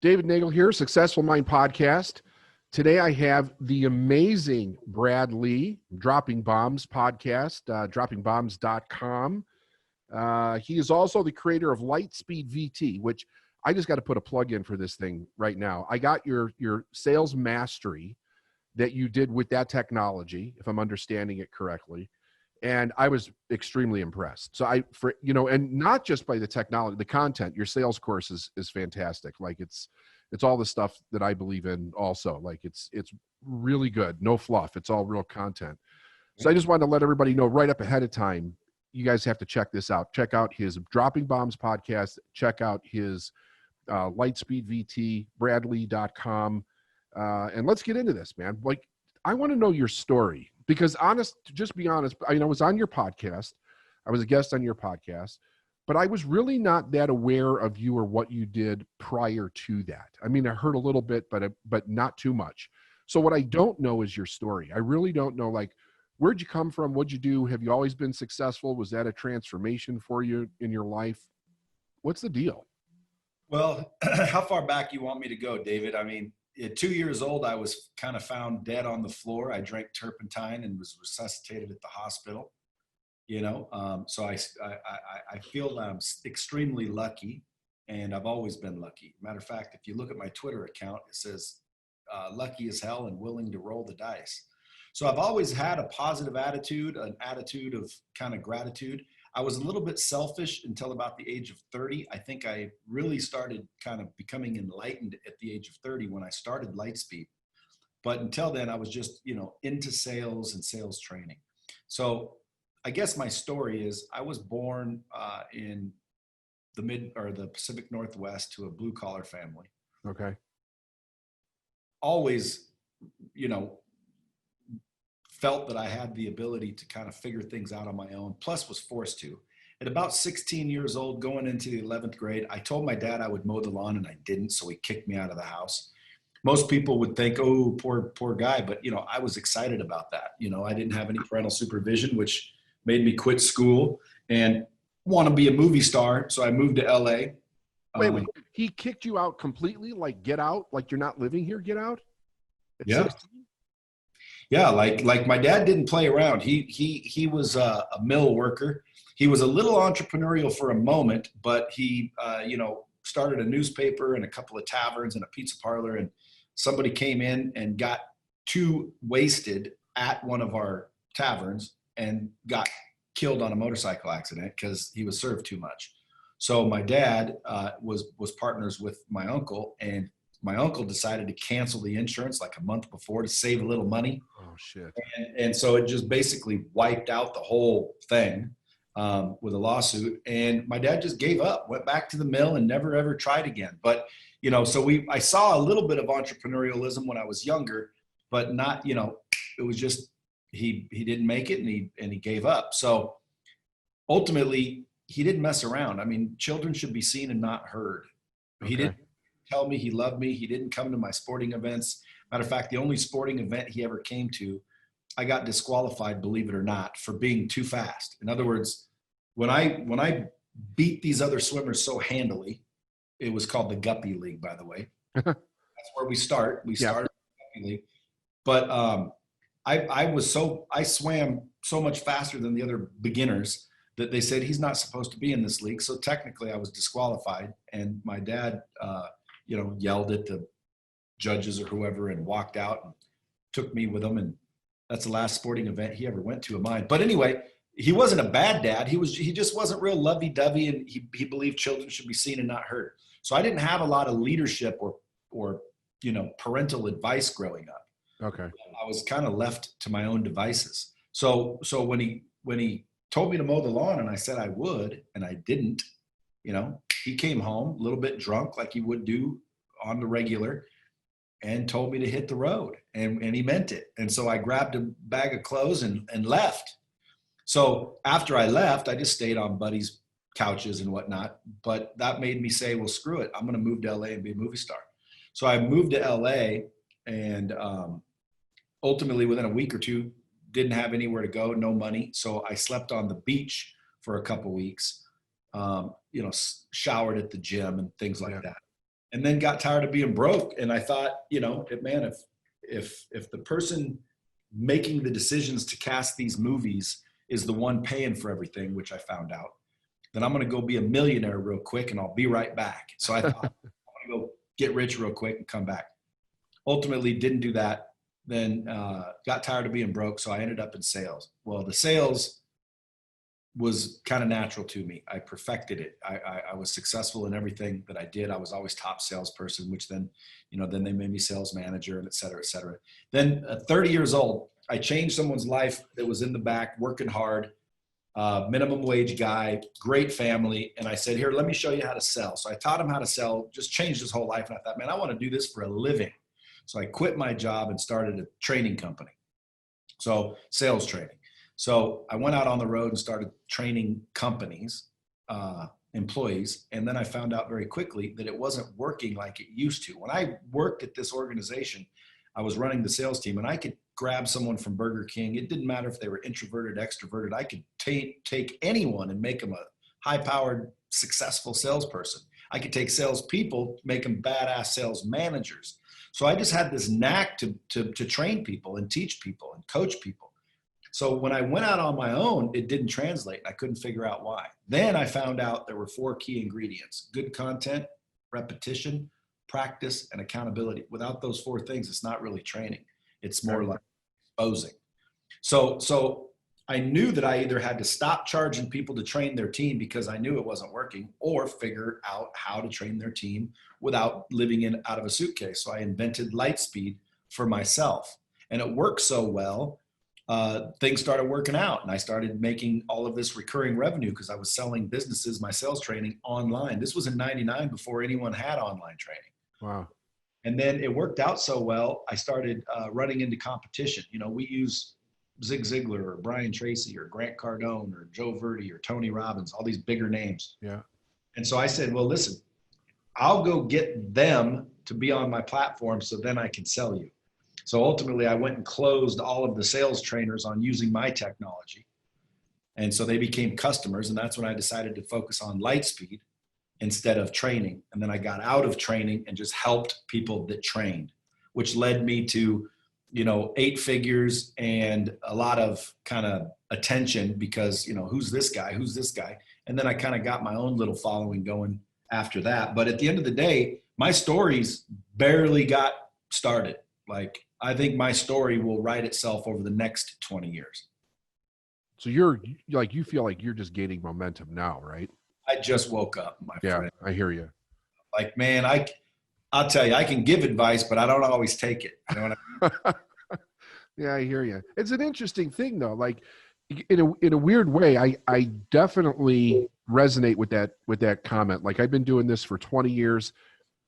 David Nagel here, Successful Mind Podcast. Today I have the amazing Brad Lea, Dropping Bombs podcast, droppingbombs.com. He is also the creator of LightSpeed VT, which I just got to put a plug in for this thing right now. I got your sales mastery that you did with that technology, if I'm understanding it correctly. And I was extremely impressed. So and not just by the technology, the content, your sales course is fantastic. Like it's all the stuff that I believe in also. Like it's really good. No fluff. It's all real content. So I just wanted to let everybody know right up ahead of time, you guys have to check this out. Check out his Dropping Bombs podcast. Check out his LightSpeed VT, bradley.com. And let's get into this, man. Like, I want to know your story. Because just be honest, I was on your podcast. I was a guest on your podcast, but I was really not that aware of you or what you did prior to that. I mean, I heard a little bit, but not too much. So what I don't know is your story. I really don't know, like, where'd you come from? What'd you do? Have you always been successful? Was that a transformation for you in your life? What's the deal? Well, how far back you want me to go, David? I mean, at 2 years old, I was kind of found dead on the floor. I drank turpentine and was resuscitated at the hospital. So I feel that I'm extremely lucky, and I've always been lucky. Matter of fact, if you look at my Twitter account, it says lucky as hell and willing to roll the dice. So I've always had a positive attitude, an attitude of kind of gratitude. I was a little bit selfish until about the age of 30. I think I really started kind of becoming enlightened at the age of 30 when I started LightSpeed. But until then, I was just, into sales and sales training. So I guess my story is I was born in the Pacific Northwest to a blue collar family. Okay. Always, felt that I had the ability to kind of figure things out on my own, plus was forced to. At about 16 years old, going into the 11th grade, I told my dad I would mow the lawn, and I didn't, so he kicked me out of the house. Most people would think, oh, poor guy, but I was excited about that. I didn't have any parental supervision, which made me quit school and want to be a movie star, so I moved to LA. Wait, he kicked you out completely? Like, get out? Like, you're not living here? Get out? At yeah. 16? Yeah, like my dad didn't play around. He was a mill worker. He was a little entrepreneurial for a moment, but he started a newspaper and a couple of taverns and a pizza parlor, and somebody came in and got too wasted at one of our taverns and got killed on a motorcycle accident because he was served too much. So my dad was partners with my uncle, and my uncle decided to cancel the insurance like a month before to save a little money. Oh, shit. And so it just basically wiped out the whole thing with a lawsuit. And my dad just gave up, went back to the mill, and never, ever tried again. But, so I saw a little bit of entrepreneurialism when I was younger, but not, it was just, he didn't make it, and he gave up. So ultimately, he didn't mess around. I mean, children should be seen and not heard. Okay. He didn't tell me he loved me. He didn't come to my sporting events. Matter of fact, the only sporting event he ever came to, I got disqualified, believe it or not, for being too fast. In other words, when I beat these other swimmers so handily, it was called the Guppy League, by the way. That's where we start. We started the Guppy League. But I swam so much faster than the other beginners that they said he's not supposed to be in this league. So technically I was disqualified, and my dad yelled at the judges or whoever and walked out and took me with him. And that's the last sporting event he ever went to of mine. But anyway, he wasn't a bad dad. He just wasn't real lovey-dovey, and he believed children should be seen and not heard. So I didn't have a lot of leadership or parental advice growing up. Okay. I was kind of left to my own devices. So when he told me to mow the lawn and I said I would, and I didn't, he came home a little bit drunk like he would do on the regular and told me to hit the road, and he meant it. And so I grabbed a bag of clothes and left. So after I left, I just stayed on buddies' couches and whatnot, but that made me say, well, screw it. I'm going to move to LA and be a movie star. So I moved to LA, and ultimately within a week or two, didn't have anywhere to go, no money. So I slept on the beach for a couple weeks, showered at the gym and things like that. and then got tired of being broke. And I thought, man, if the person making the decisions to cast these movies is the one paying for everything, which I found out, then I'm going to go be a millionaire real quick and I'll be right back. So I thought, I'm going to go get rich real quick and come back. Ultimately didn't do that. Then got tired of being broke. So I ended up in sales. Well, the sales was kind of natural to me. I perfected it. I was successful in everything that I did. I was always top salesperson, which then, then they made me sales manager and et cetera, et cetera. Then at 30 years old, I changed someone's life that was in the back, working hard, minimum wage guy, great family. And I said, here, let me show you how to sell. So I taught him how to sell, just changed his whole life. And I thought, man, I want to do this for a living. So I quit my job and started a training company. So sales training. So I went out on the road and started training companies, employees. And then I found out very quickly that it wasn't working like it used to. When I worked at this organization, I was running the sales team, and I could grab someone from Burger King. It didn't matter if they were introverted, extroverted. I could take anyone and make them a high-powered, successful salesperson. I could take salespeople, make them badass sales managers. So I just had this knack to train people and teach people and coach people. So when I went out on my own, it didn't translate. I couldn't figure out why. Then I found out there were 4 key ingredients: good content, repetition, practice, and accountability. Without those 4 things, it's not really training. It's more like exposing. So I knew that I either had to stop charging people to train their team because I knew it wasn't working, or figure out how to train their team without living out of a suitcase. So I invented LightSpeed for myself, and it worked so well. Things started working out, and I started making all of this recurring revenue because I was selling businesses my sales training online. This was in '99, before anyone had online training. Wow. And then it worked out so well, I started running into competition. We use Zig Ziglar or Brian Tracy or Grant Cardone or Joe Verdi or Tony Robbins, all these bigger names. Yeah. And so I said, well, listen, I'll go get them to be on my platform so then I can sell you. So ultimately, I went and closed all of the sales trainers on using my technology. And so they became customers. And that's when I decided to focus on LightSpeed instead of training. And then I got out of training and just helped people that trained, which led me to, 8 figures and a lot of kind of attention because, who's this guy? Who's this guy? And then I kind of got my own little following going after that. But at the end of the day, my stories barely got started. Like, I think my story will write itself over the next 20 years. So you feel like you're just gaining momentum now, right? I just woke up, my friend. Yeah, I hear you. Like, man, I'll tell you, I can give advice, but I don't always take it. You know what I mean? Yeah, I hear you. It's an interesting thing though. Like in a weird way, I definitely resonate with that comment. Like, I've been doing this for 20 years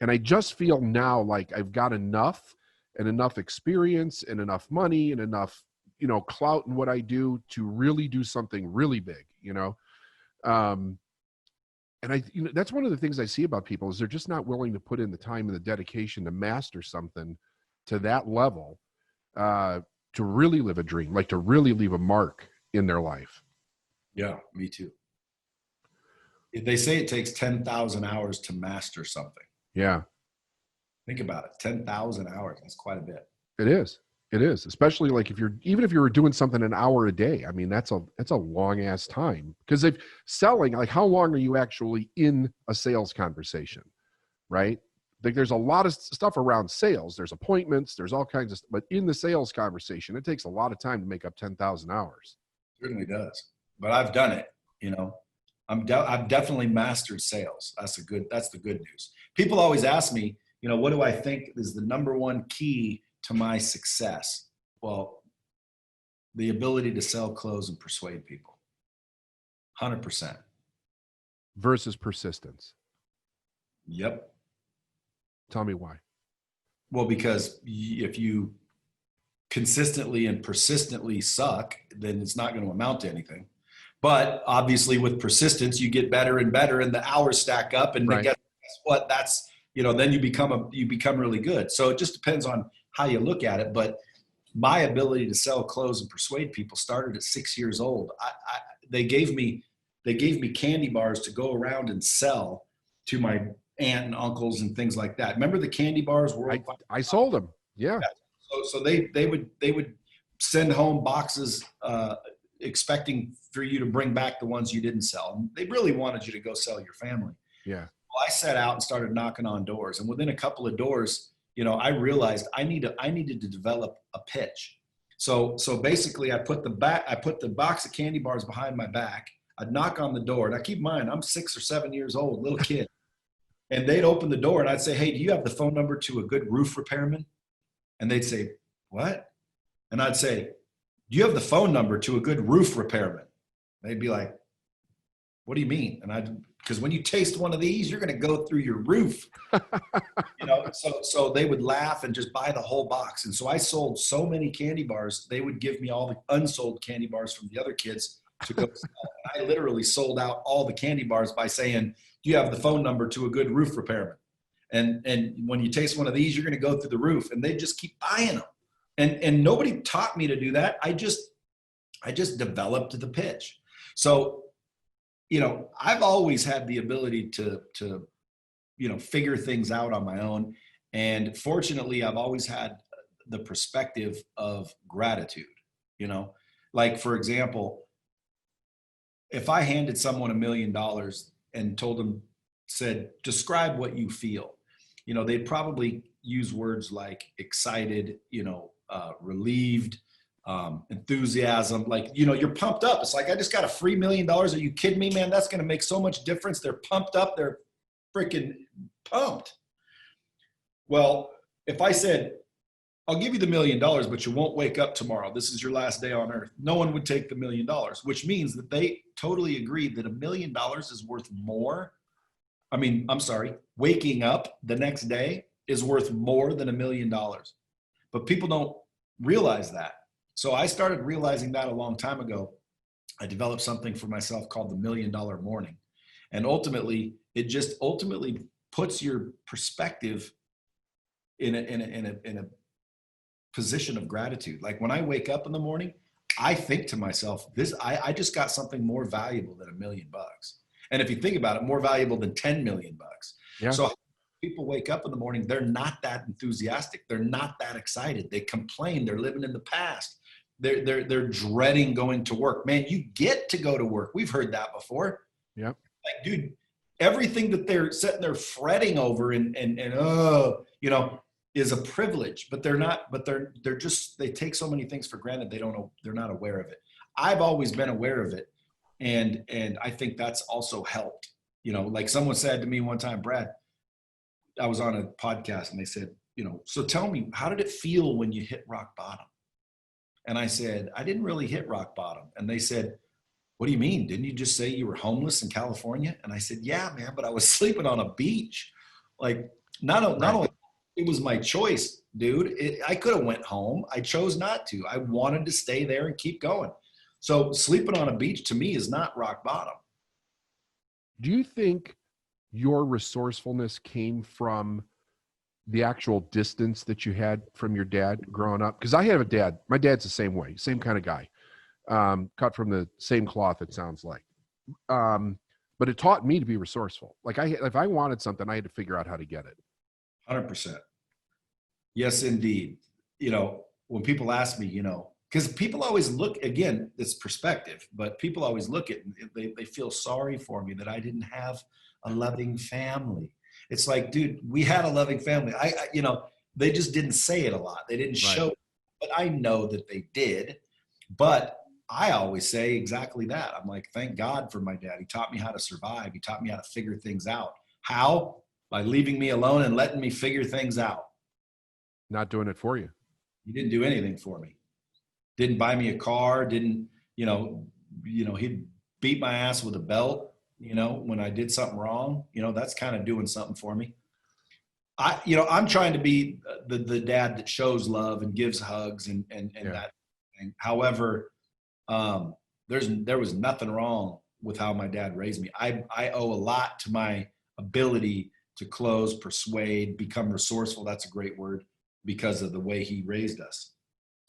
and I just feel now like I've got enough experience and enough money and enough, clout in what I do to really do something really big, and that's one of the things I see about people is they're just not willing to put in the time and the dedication to master something to that level, to really live a dream, like to really leave a mark in their life. Yeah, me too. They say it takes 10,000 hours to master something. Yeah. Think about it. 10,000 hours. That's quite a bit. It is. It is. Especially like if you were doing something an hour a day, I mean, that's a long ass time. Because if selling, like, how long are you actually in a sales conversation? Right? Like, there's a lot of stuff around sales. There's appointments, there's all kinds of stuff, but in the sales conversation, it takes a lot of time to make up 10,000 hours. It certainly does. But I've done it, I've definitely mastered sales. That's the good news. People always ask me, what do I think is the number one key to my success? Well, the ability to sell, close, and persuade people. 100%. Versus persistence. Yep. Tell me why. Well, because if you consistently and persistently suck, then it's not going to amount to anything. But obviously with persistence, you get better and better and the hours stack up, and guess what? That's, then you become really good. So it just depends on how you look at it. But my ability to sell, close, and persuade people started at 6 years old. They gave me candy bars to go around and sell to my aunt and uncles and things like that. Remember the candy bars? I sold them. Yeah. So they would send home boxes expecting for you to bring back the ones you didn't sell. And they really wanted you to go sell your family. Yeah. Well, I set out and started knocking on doors. And within a couple of doors, I realized I needed to develop a pitch. So basically I put the box of candy bars behind my back. I'd knock on the door. Now keep in mind, I'm 6 or 7 years old, little kid. And they'd open the door and I'd say, hey, do you have the phone number to a good roof repairman? And they'd say, what? And I'd say, do you have the phone number to a good roof repairman? They'd be like, what do you mean? And because when you taste one of these, you're going to go through your roof. So they would laugh and just buy the whole box. And so I sold so many candy bars, they would give me all the unsold candy bars from the other kids to go sell. And I literally sold out all the candy bars by saying, do you have the phone number to a good roof repairman? And when you taste one of these, you're going to go through the roof. And they just keep buying them. And nobody taught me to do that. I just developed the pitch. So, I've always had the ability to figure things out on my own. And fortunately, I've always had the perspective of gratitude, like, for example, if I handed someone $1 million and told them, said, describe what you feel, they'd probably use words like excited, relieved, enthusiasm, like, you're pumped up. It's like, I just got a free $1 million. Are you kidding me, man? That's going to make so much difference. They're pumped up. They're freaking pumped. Well, if I said, I'll give you the $1 million, but you won't wake up tomorrow. This is your last day on earth. No one would take the $1 million, which means that they totally agreed that $1 million is worth more. Waking up the next day is worth more than $1 million. But people don't realize that. So I started realizing that a long time ago. I developed something for myself called the $1 Million Morning. And ultimately, it just puts your perspective in a position of gratitude. Like when I wake up in the morning, I think to myself, I just got something more valuable than $1 million. And if you think about it, more valuable than 10 million bucks. Yeah. So people wake up in the morning, they're not that enthusiastic. They're not that excited. They complain. They're living in the past. They're dreading going to work. Man, you get to go to work. We've heard that before. Yeah. Like, dude, everything that they're sitting there fretting over and is a privilege, but they're not, but they take so many things for granted. They don't know, they're not aware of it. I've always been aware of it. And I think that's also helped, like someone said to me one time, Brad, I was on a podcast and they said, so tell me, how did it feel when you hit rock bottom? And I said, I didn't really hit rock bottom. And they said, what do you mean? Didn't you just say you were homeless in California? And I said, yeah, man, but I was sleeping on a beach. Like not only it was my choice, dude. I could have went home. I chose not to. I wanted to stay there and keep going. So sleeping on a beach to me is not rock bottom. Do you think your resourcefulness came from the actual distance that you had from your dad growing up? Because I have a dad. My dad's the same way, same kind of guy, cut from the same cloth, it sounds like. But it taught me to be resourceful. Like if I wanted something, I had to figure out how to get it. 100%. Yes, indeed. When people ask me, because people always look, again, it's perspective, but people always look at, they feel sorry for me that I didn't have a loving family. It's like, dude, we had a loving family. They just didn't say it a lot. They didn't show it, but I know that they did. But I always say exactly that. I'm like, thank God for my dad. He taught me how to survive. He taught me how to figure things out. How? By leaving me alone and letting me figure things out. Not doing it for you. He didn't do anything for me. Didn't buy me a car. Didn't, he'd beat my ass with a belt, when I did something wrong. That's kind of doing something for me. I'm trying to be the dad that shows love and gives hugs and that thing. However, there was nothing wrong with how my dad raised me. I owe a lot to my ability to close, persuade, become resourceful. That's a great word, because of the way he raised us.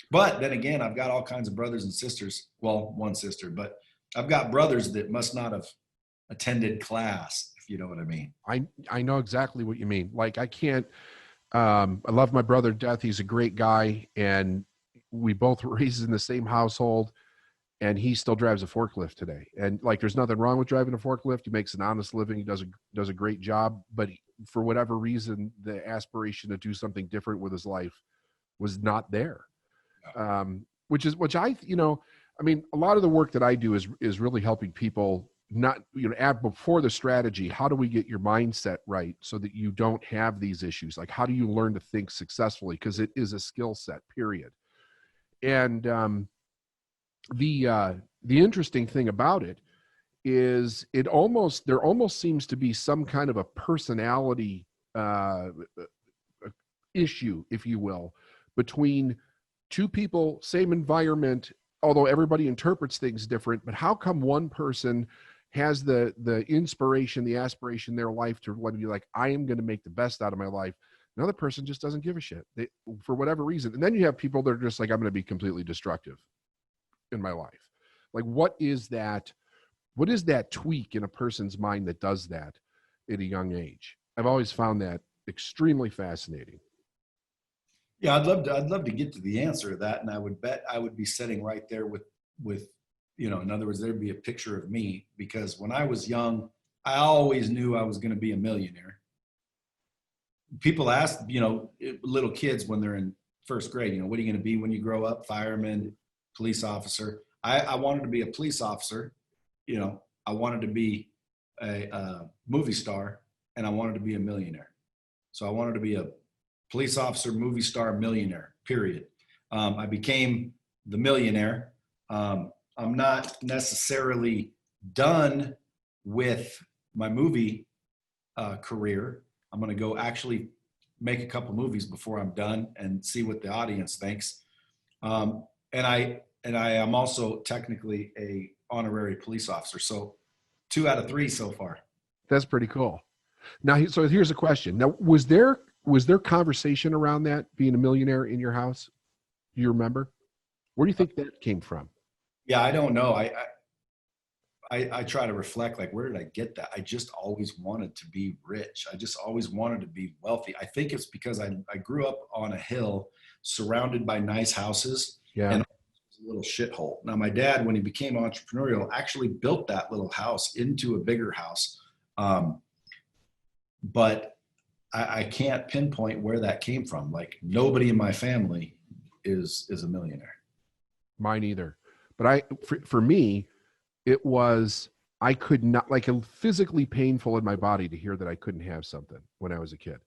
But then again, I've got all kinds of brothers and sisters. Well, one sister, but I've got brothers that must not have attended class, if you know what I mean. I know exactly what you mean. Like I can't, I love my brother to death. He's a great guy. And we both were raised in the same household, and he still drives a forklift today. And like, there's nothing wrong with driving a forklift. He makes an honest living. He does a great job, but for whatever reason, the aspiration to do something different with his life was not there. Which I, I mean, a lot of the work that I do is really helping people not, add before the strategy. How do we get your mindset right so that you don't have these issues? Like, how do you learn to think successfully? Because it is a skill set, period. And the interesting thing about it is there almost seems to be some kind of a personality issue, if you will, between two people, same environment, although everybody interprets things different. But how come one person has the inspiration, the aspiration in their life to want to be like, I am going to make the best out of my life? Another person just doesn't give a shit, for whatever reason. And then you have people that are just like, I'm going to be completely destructive in my life. Like, what is that tweak in a person's mind that does that at a young age? I've always found that extremely fascinating. Yeah, I'd love to get to the answer to that. And I would bet I would be sitting right there with, in other words, there'd be a picture of me, because when I was young, I always knew I was going to be a millionaire. People ask, little kids when they're in first grade, what are you going to be when you grow up? Fireman, police officer. I wanted to be a police officer. I wanted to be a movie star, and I wanted to be a millionaire. So I wanted to be a police officer, movie star, millionaire, period. I became the millionaire. I'm not necessarily done with my movie career. I'm going to go actually make a couple movies before I'm done and see what the audience thinks. And I am also technically a honorary police officer. So 2 out of 3 so far. That's pretty cool. Now, so here's a question. Now, was there conversation around that, being a millionaire, in your house? Do you remember? Where do you think that came from? Yeah, I don't know. I try to reflect, like, where did I get that? I just always wanted to be rich. I just always wanted to be wealthy. I think it's because I grew up on a hill surrounded by nice houses. Yeah. And a little shithole. Now, my dad, when he became entrepreneurial, actually built that little house into a bigger house. But I can't pinpoint where that came from. Like, nobody in my family is a millionaire. Mine either. But for me, it was, I could not, like, physically painful in my body to hear that I couldn't have something when I was a kid.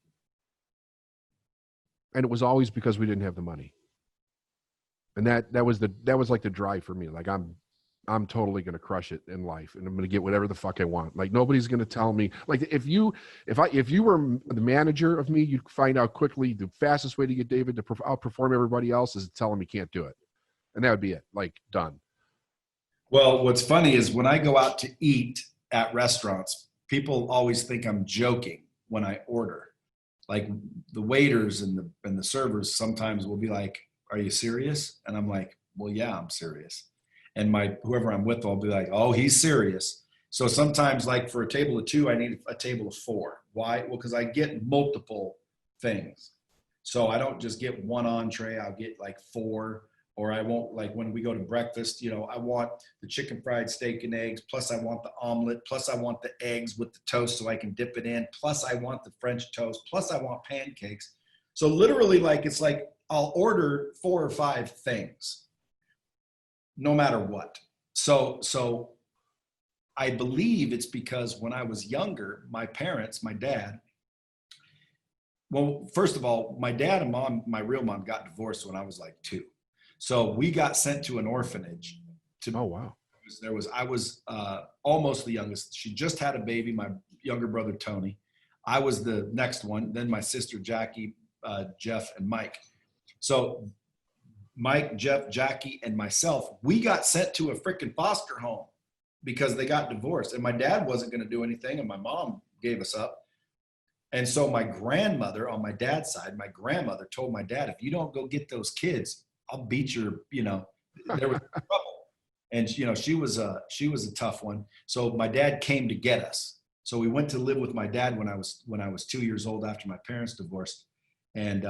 And it was always because we didn't have the money. And that was like the drive for me. Like, I'm totally going to crush it in life, and I'm going to get whatever the fuck I want. Like, nobody's going to tell me, like, if you were the manager of me, you'd find out quickly the fastest way to get David to outperform everybody else is to tell him he can't do it. And that would be it. Like, done. Well, what's funny is when I go out to eat at restaurants, people always think I'm joking when I order. Like, the waiters and the servers sometimes will be like, "Are you serious?" And I'm like, "Well, yeah, I'm serious." And whoever I'm with, I'll be like, "Oh, he's serious." So sometimes, like, for a table of 2, I need a table of 4. Why? Well, because I get multiple things. So I don't just get one entree, I'll get like 4. Or I won't, like, when we go to breakfast, I want the chicken fried steak and eggs, plus I want the omelet, plus I want the eggs with the toast so I can dip it in, plus I want the French toast, plus I want pancakes. So literally, like, it's like I'll order 4 or 5 things, no matter what. So I believe it's because when I was younger, my parents, my dad, well, first of all, my dad and mom, my real mom, got divorced when I was like 2. So we got sent to an orphanage. Oh, wow. I was almost the youngest. She just had a baby, my younger brother, Tony. I was the next one. Then my sister, Jackie, Jeff, and Mike. So Mike, Jeff, Jackie, and myself, we got sent to a freaking foster home because they got divorced. And my dad wasn't going to do anything, and my mom gave us up. And so my grandmother, on my dad's side, my grandmother told my dad, "If you don't go get those kids, I'll beat your," there was trouble. And she was a tough one. So my dad came to get us. So we went to live with my dad when I was 2 years old after my parents divorced. And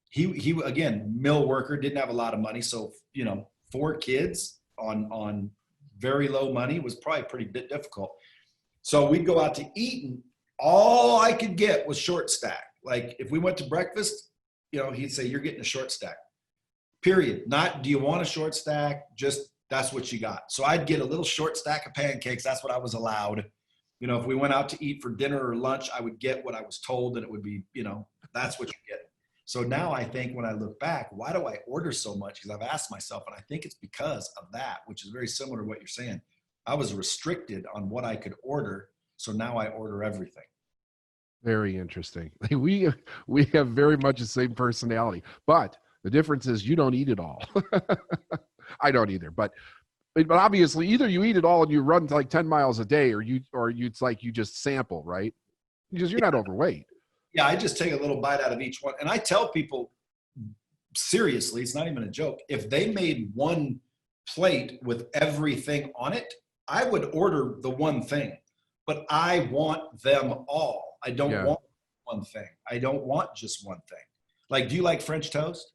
he again, mill worker, didn't have a lot of money. So 4 kids on very low money was probably pretty bit difficult. So we'd go out to eat, and all I could get was short stack. Like if we went to breakfast, he'd say, "You're getting a short stack." Period. Not, do you want a short stack? Just, that's what you got. So I'd get a little short stack of pancakes. That's what I was allowed. If we went out to eat for dinner or lunch, I would get what I was told, and it would be, that's what you get. So now I think when I look back, why do I order so much? Because I've asked myself, and I think it's because of that, which is very similar to what you're saying. I was restricted on what I could order. So now I order everything. Very interesting. We have very much the same personality, but the difference is you don't eat it all. I don't either, but obviously either you eat it all and you run like 10 miles a day, or it's like you just sample, right? You're not overweight. Yeah, I just take a little bite out of each one. And I tell people, seriously, it's not even a joke. If they made one plate with everything on it, I would order the one thing, but I want them all. I don't want one thing. I don't want just one thing. Like, do you like French toast?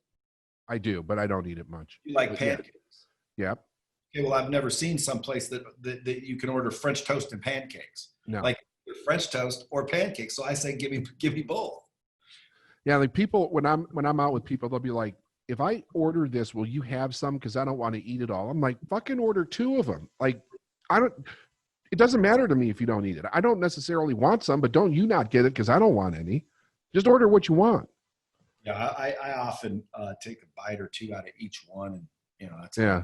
I do, but I don't eat it much. You like pancakes? Yeah. Okay, well, I've never seen someplace that you can order French toast and pancakes. No. Like French toast or pancakes. So I say, give me both. Yeah, like people, when I'm out with people, they'll be like, "If I order this, will you have some? Because I don't want to eat it all." I'm like, fucking order 2 of them. Like, it doesn't matter to me if you don't eat it. I don't necessarily want some, but don't you not get it because I don't want any. Just order what you want. Yeah, I often take a bite or 2 out of each one, and that's yeah.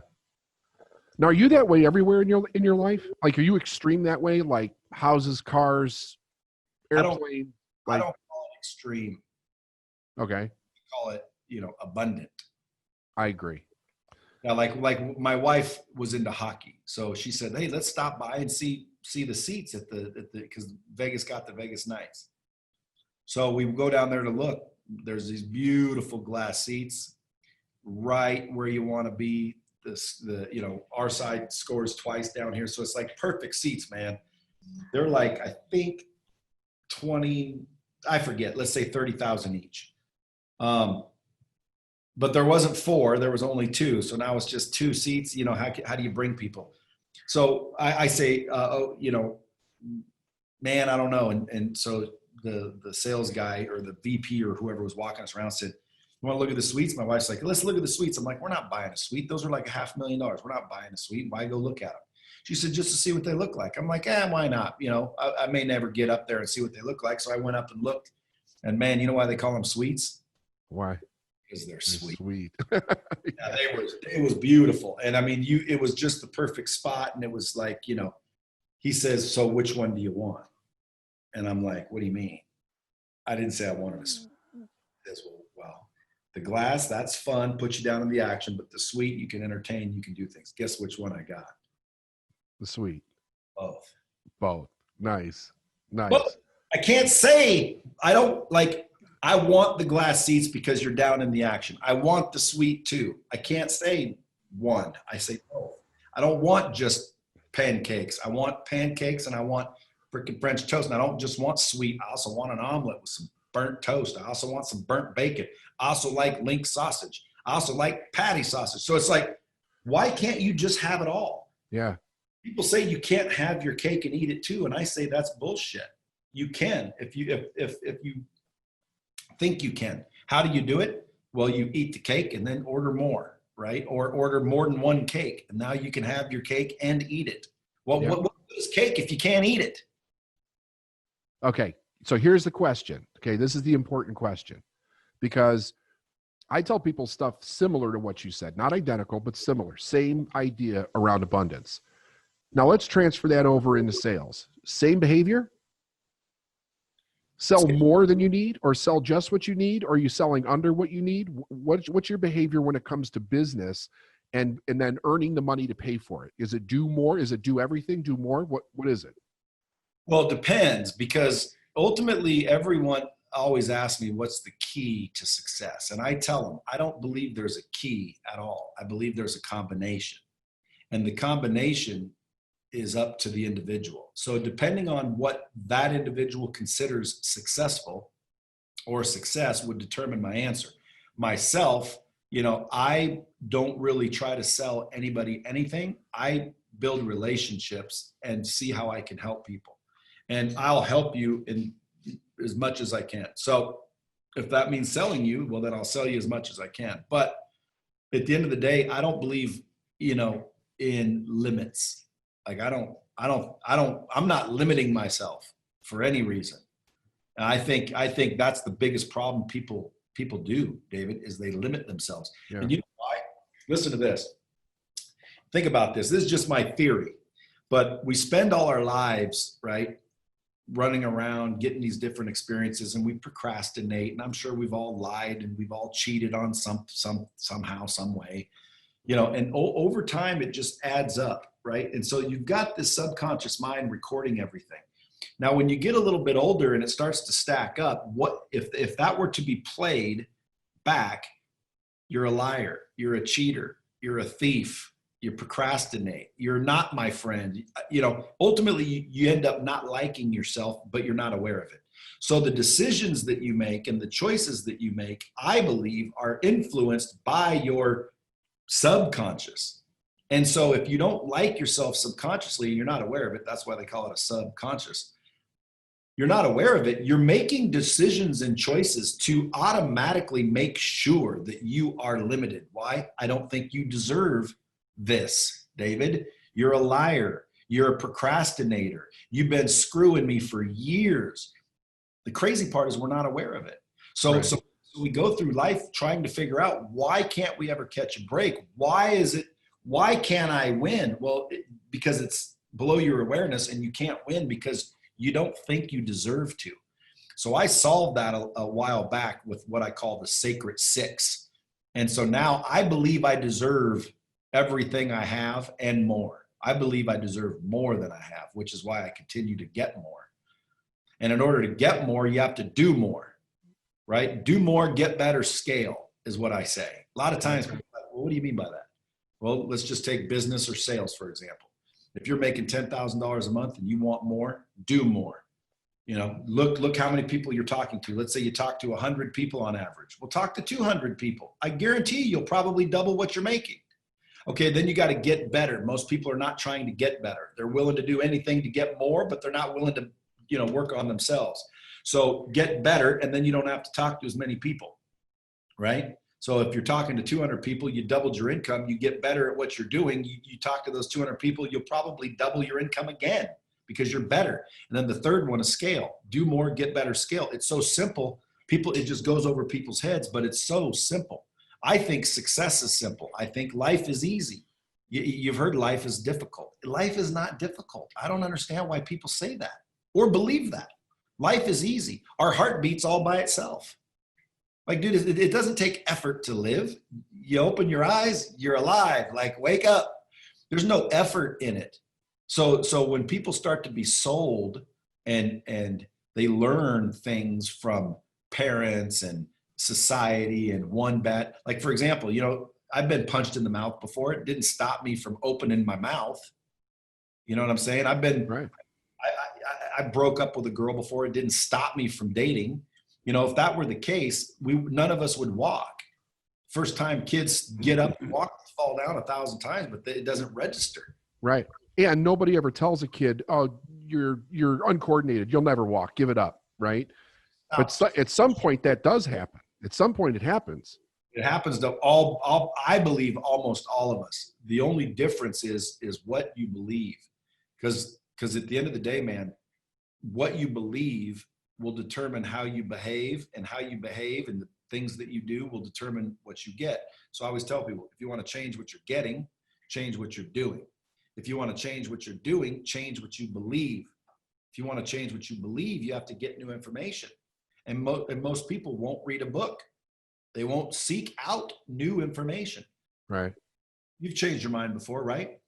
Now, are you that way everywhere in your life? Like, are you extreme that way? Like houses, cars, airplane? I don't call it extreme. Okay. I call it, abundant. I agree. Now, like my wife was into hockey, so she said, "Hey, let's stop by and see the seats at the because Vegas got the Vegas Knights." So we go down there to look. There's these beautiful glass seats, right where you want to be. Our side scores twice down here, so it's like perfect seats, man. They're like, I think 20, I forget. Let's say 30,000 each. But there wasn't 4, there was only 2. So now it's just 2 seats. How do you bring people? So I say, man, I don't know. And so the sales guy or the VP or whoever was walking us around said, "You want to look at the suites?" My wife's like, "Let's look at the suites." I'm like, "We're not buying a suite. Those are like $500,000. We're not buying a suite. Why go look at them?" She said, "Just to see what they look like." I'm like, why not? I may never get up there and see what they look like. So I went up and looked, and man, you know why they call them suites? Why? Because they're sweet. Sweet. Yeah, it was beautiful. And I mean, it was just the perfect spot. And it was like, he says, "So which one do you want?" And I'm like, "What do you mean?" I didn't say I wanted a suite. He says, well, the glass, that's fun, put you down in the action, but the suite, you can entertain, you can do things. Guess which one I got? The suite. Both. Nice. But I can't say I want the glass seats because you're down in the action. I want the suite too. I can't say one. I say both. I don't want just pancakes. I want pancakes and I want freaking French toast. And I don't just want sweet. I also want an omelet with some burnt toast. I also want some burnt bacon. I also like link sausage. I also like patty sausage. So it's like, why can't you just have it all? Yeah. People say you can't have your cake and eat it too. And I say that's bullshit. You can, if you think you can. How do you do it? Well, you eat the cake and then order more, right? Or order more than one cake. And now you can have your cake and eat it. Well, yeah. What is cake if you can't eat it? Okay. So here's the question. Okay. This is the important question, because I tell people stuff similar to what you said, not identical, but similar, same idea around abundance. Now let's transfer that over into sales. Same behavior? Sell more than you need, or sell just what you need? Or are you selling under what you need? What's your behavior when it comes to business and then earning the money to pay for it? Is it do more? Is it do everything? Do more? What is it? Well, it depends, because ultimately everyone always asks me what's the key to success. And I tell them, I don't believe there's a key at all. I believe there's a combination. And the combination is up to the individual. So depending on what that individual considers successful or success would determine my answer. Myself, I don't really try to sell anybody anything. I build relationships and see how I can help people. And I'll help you in as much as I can. So if that means selling you, well, then I'll sell you as much as I can. But at the end of the day, I don't believe, in limits. Like I'm not limiting myself for any reason. And I think that's the biggest problem people do, David, is they limit themselves. Yeah. And you know why? Listen to this. Think about this. This is just my theory, but we spend all our lives, right, running around, getting these different experiences, and we procrastinate. And I'm sure we've all lied and we've all cheated on somehow, some way, and over time it just adds up, right? And so you've got this subconscious mind recording everything. Now, when you get a little bit older and it starts to stack up, what if that were to be played back? You're a liar, you're a cheater, you're a thief, you procrastinate, you're not my friend. Ultimately you end up not liking yourself, but you're not aware of it. So the decisions that you make and the choices that you make, I believe, are influenced by your subconscious. And so if you don't like yourself subconsciously, you're not aware of it. That's why they call it a subconscious. You're not aware of it. You're making decisions and choices to automatically make sure that you are limited. Why? I don't think you deserve this, David. You're a liar. You're a procrastinator. You've been screwing me for years. The crazy part is we're not aware of it. So we go through life trying to figure out, why can't we ever catch a break? Why can't I win? Well, because it's below your awareness, and you can't win because you don't think you deserve to. So I solved that a while back with what I call the sacred six. And so now I believe I deserve everything I have and more. I believe I deserve more than I have, which is why I continue to get more. And in order to get more, you have to do more, right? Do more, get better, scale is what I say. A lot of times people are like, well, what do you mean by that? Well, let's just take business or sales, for example. If you're making $10,000 a month and you want more, do more. Look how many people you're talking to. Let's say you talk to 100 people on average. Well, talk to 200 people. I guarantee you'll probably double what you're making. Okay, then you got to get better. Most people are not trying to get better. They're willing to do anything to get more, but they're not willing to, work on themselves. So get better, and then you don't have to talk to as many people, right? So if you're talking to 200 people, you doubled your income, you get better at what you're doing, you talk to those 200 people, you'll probably double your income again because you're better. And then the third one is scale. Do more, get better, scale. It's so simple. It just goes over people's heads, but it's so simple. I think success is simple. I think life is easy. You've heard life is difficult. Life is not difficult. I don't understand why people say that or believe that. Life is easy. Our heart beats all by itself. Like, dude, it doesn't take effort to live. You open your eyes, you're alive. Like, wake up. There's no effort in it. So when people start to be sold and they learn things from parents and society and one bet, like, for example, I've been punched in the mouth before. It didn't stop me from opening my mouth. You know what I'm saying? Right. I broke up with a girl before. It didn't stop me from dating. If that were the case, none of us would walk. First time kids get up and walk, fall down 1,000 times, but it doesn't register. Right. And nobody ever tells a kid, oh, you're uncoordinated. You'll never walk. Give it up. Right. No. But at some point that does happen. At some point it happens. It happens to I believe almost all of us. The only difference is what you believe. Because at the end of the day, man, what you believe will determine how you behave, and how you behave and the things that you do will determine what you get. So I always tell people, if you want to change what you're getting, change what you're doing. If you want to change what you're doing, change what you believe. If you want to change what you believe, you have to get new information. And most people won't read a book. They won't seek out new information. Right. You've changed your mind before, right?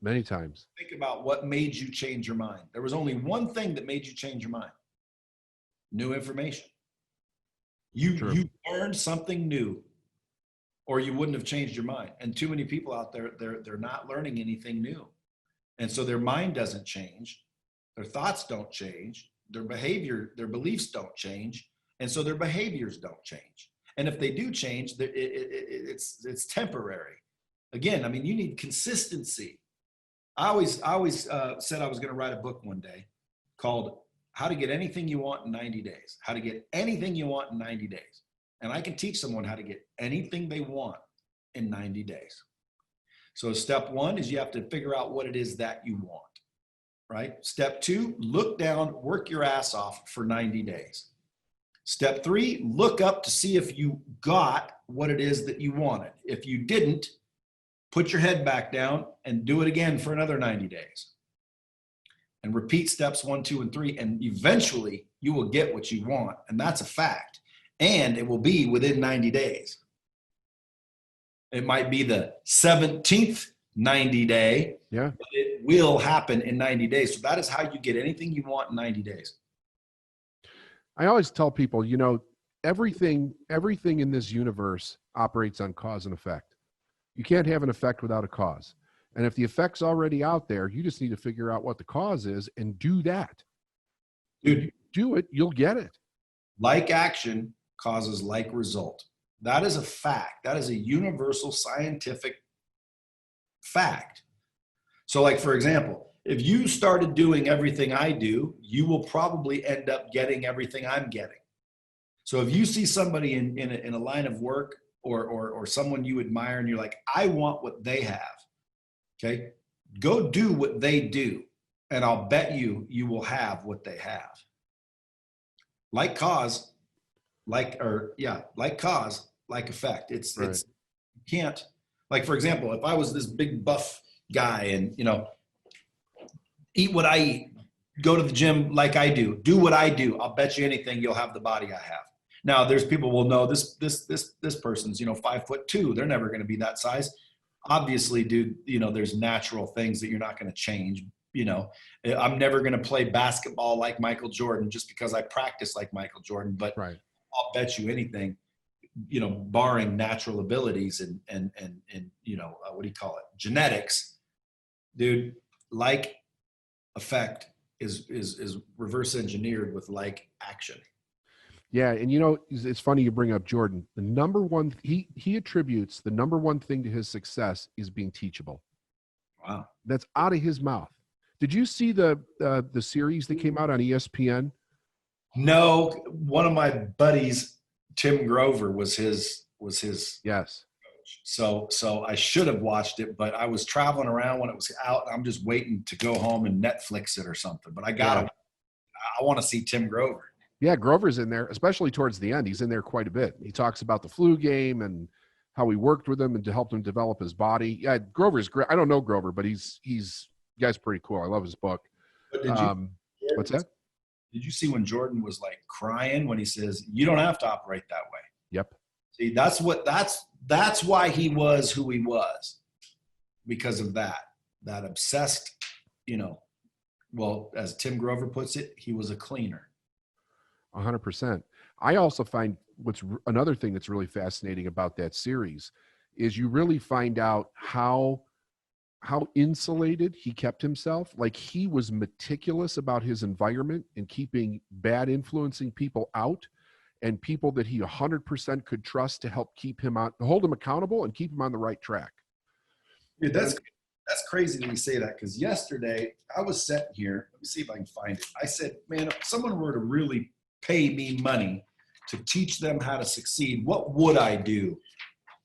Many times. Think about what made you change your mind. There was only one thing that made you change your mind. New information. You learned something new. or you wouldn't have changed your mind. And too many people out there, they're not learning anything new. And so their mind doesn't change. Their thoughts don't change. Their behavior, their beliefs don't change. And so their behaviors don't change. And if they do change, it's temporary. Again, I mean, you need consistency. I always said I was going to write a book one day called How to Get Anything You Want in 90 Days. How to get anything you want in 90 days. And I can teach someone how to get anything they want in 90 days. So step one is you have to figure out what it is that you want, right? Step two, look down, work your ass off for 90 days. Step three, look up to see if you got what it is that you wanted. If you didn't, put your head back down and do it again for another 90 days. And repeat steps 1, 2, and 3, and eventually you will get what you want. And that's a fact. And it will be within 90 days. It might be the 17th 90 day, Yeah. but it will happen in 90 days. So that is how you get anything you want in 90 days. I always tell people, you know, everything in this universe operates on cause and effect. You can't have an effect without a cause. And if the effect's already out there, you just need to figure out what the cause is and do that. Dude, if you do it, you'll get it. Like action causes like result. That is a fact. That is a universal scientific fact. So like, for example, if you started doing everything I do, you will probably end up getting everything I'm getting. So if you see somebody in a line of work or someone you admire and you're like, I want what they have, okay, go do what they do. And I'll bet you will have what they have. Like cause, like cause, like effect. It's Right. it's you can't, like, for example, if I was this big buff guy and, you know, eat what I eat, go to the gym like I do what I do, I'll bet you anything you'll have the body I have. Now there's people will know this person's, you know, 5'2". They're never going to be that size. Obviously, dude, you know, there's natural things that you're not going to change. You know, I'm never going to play basketball like Michael Jordan just because I practice like Michael Jordan, but Right. I'll bet you anything, you know, barring natural abilities and you know, what do you call it? Genetics, dude, like effect is reverse engineered with like action. Yeah. And you know, it's funny you bring up Jordan. The number one, he attributes the number one thing to his success is being teachable. Wow. That's out of his mouth. Did you see the series that came out on ESPN? No, one of my buddies, Tim Grover, was his Yes. coach. So I should have watched it, but I was traveling around when it was out. I'm just waiting to go home and Netflix it or something. But I want to see Tim Grover. Yeah, Grover's in there, especially towards the end. He's in there quite a bit. He talks about the flu game and how he worked with him and to help him develop his body. Yeah, Grover's great. I don't know Grover, but he's guy's pretty cool. I love his book. But did you? What's that? Did you see when Jordan was like crying when he says, "You don't have to operate that way"? Yep. See, that's why he was who he was, because of that obsessed, you know. Well, as Tim Grover puts it, he was a cleaner. 100%. I also find another thing that's really fascinating about that series is you really find out how insulated he kept himself. Like he was meticulous about his environment and keeping bad influencing people out and people that he 100% could trust to help keep him on, hold him accountable and keep him on the right track. Dude, that's crazy that you say that, because yesterday I was sitting here. Let me see if I can find it. I said, man, if someone were to really pay me money to teach them how to succeed, what would I do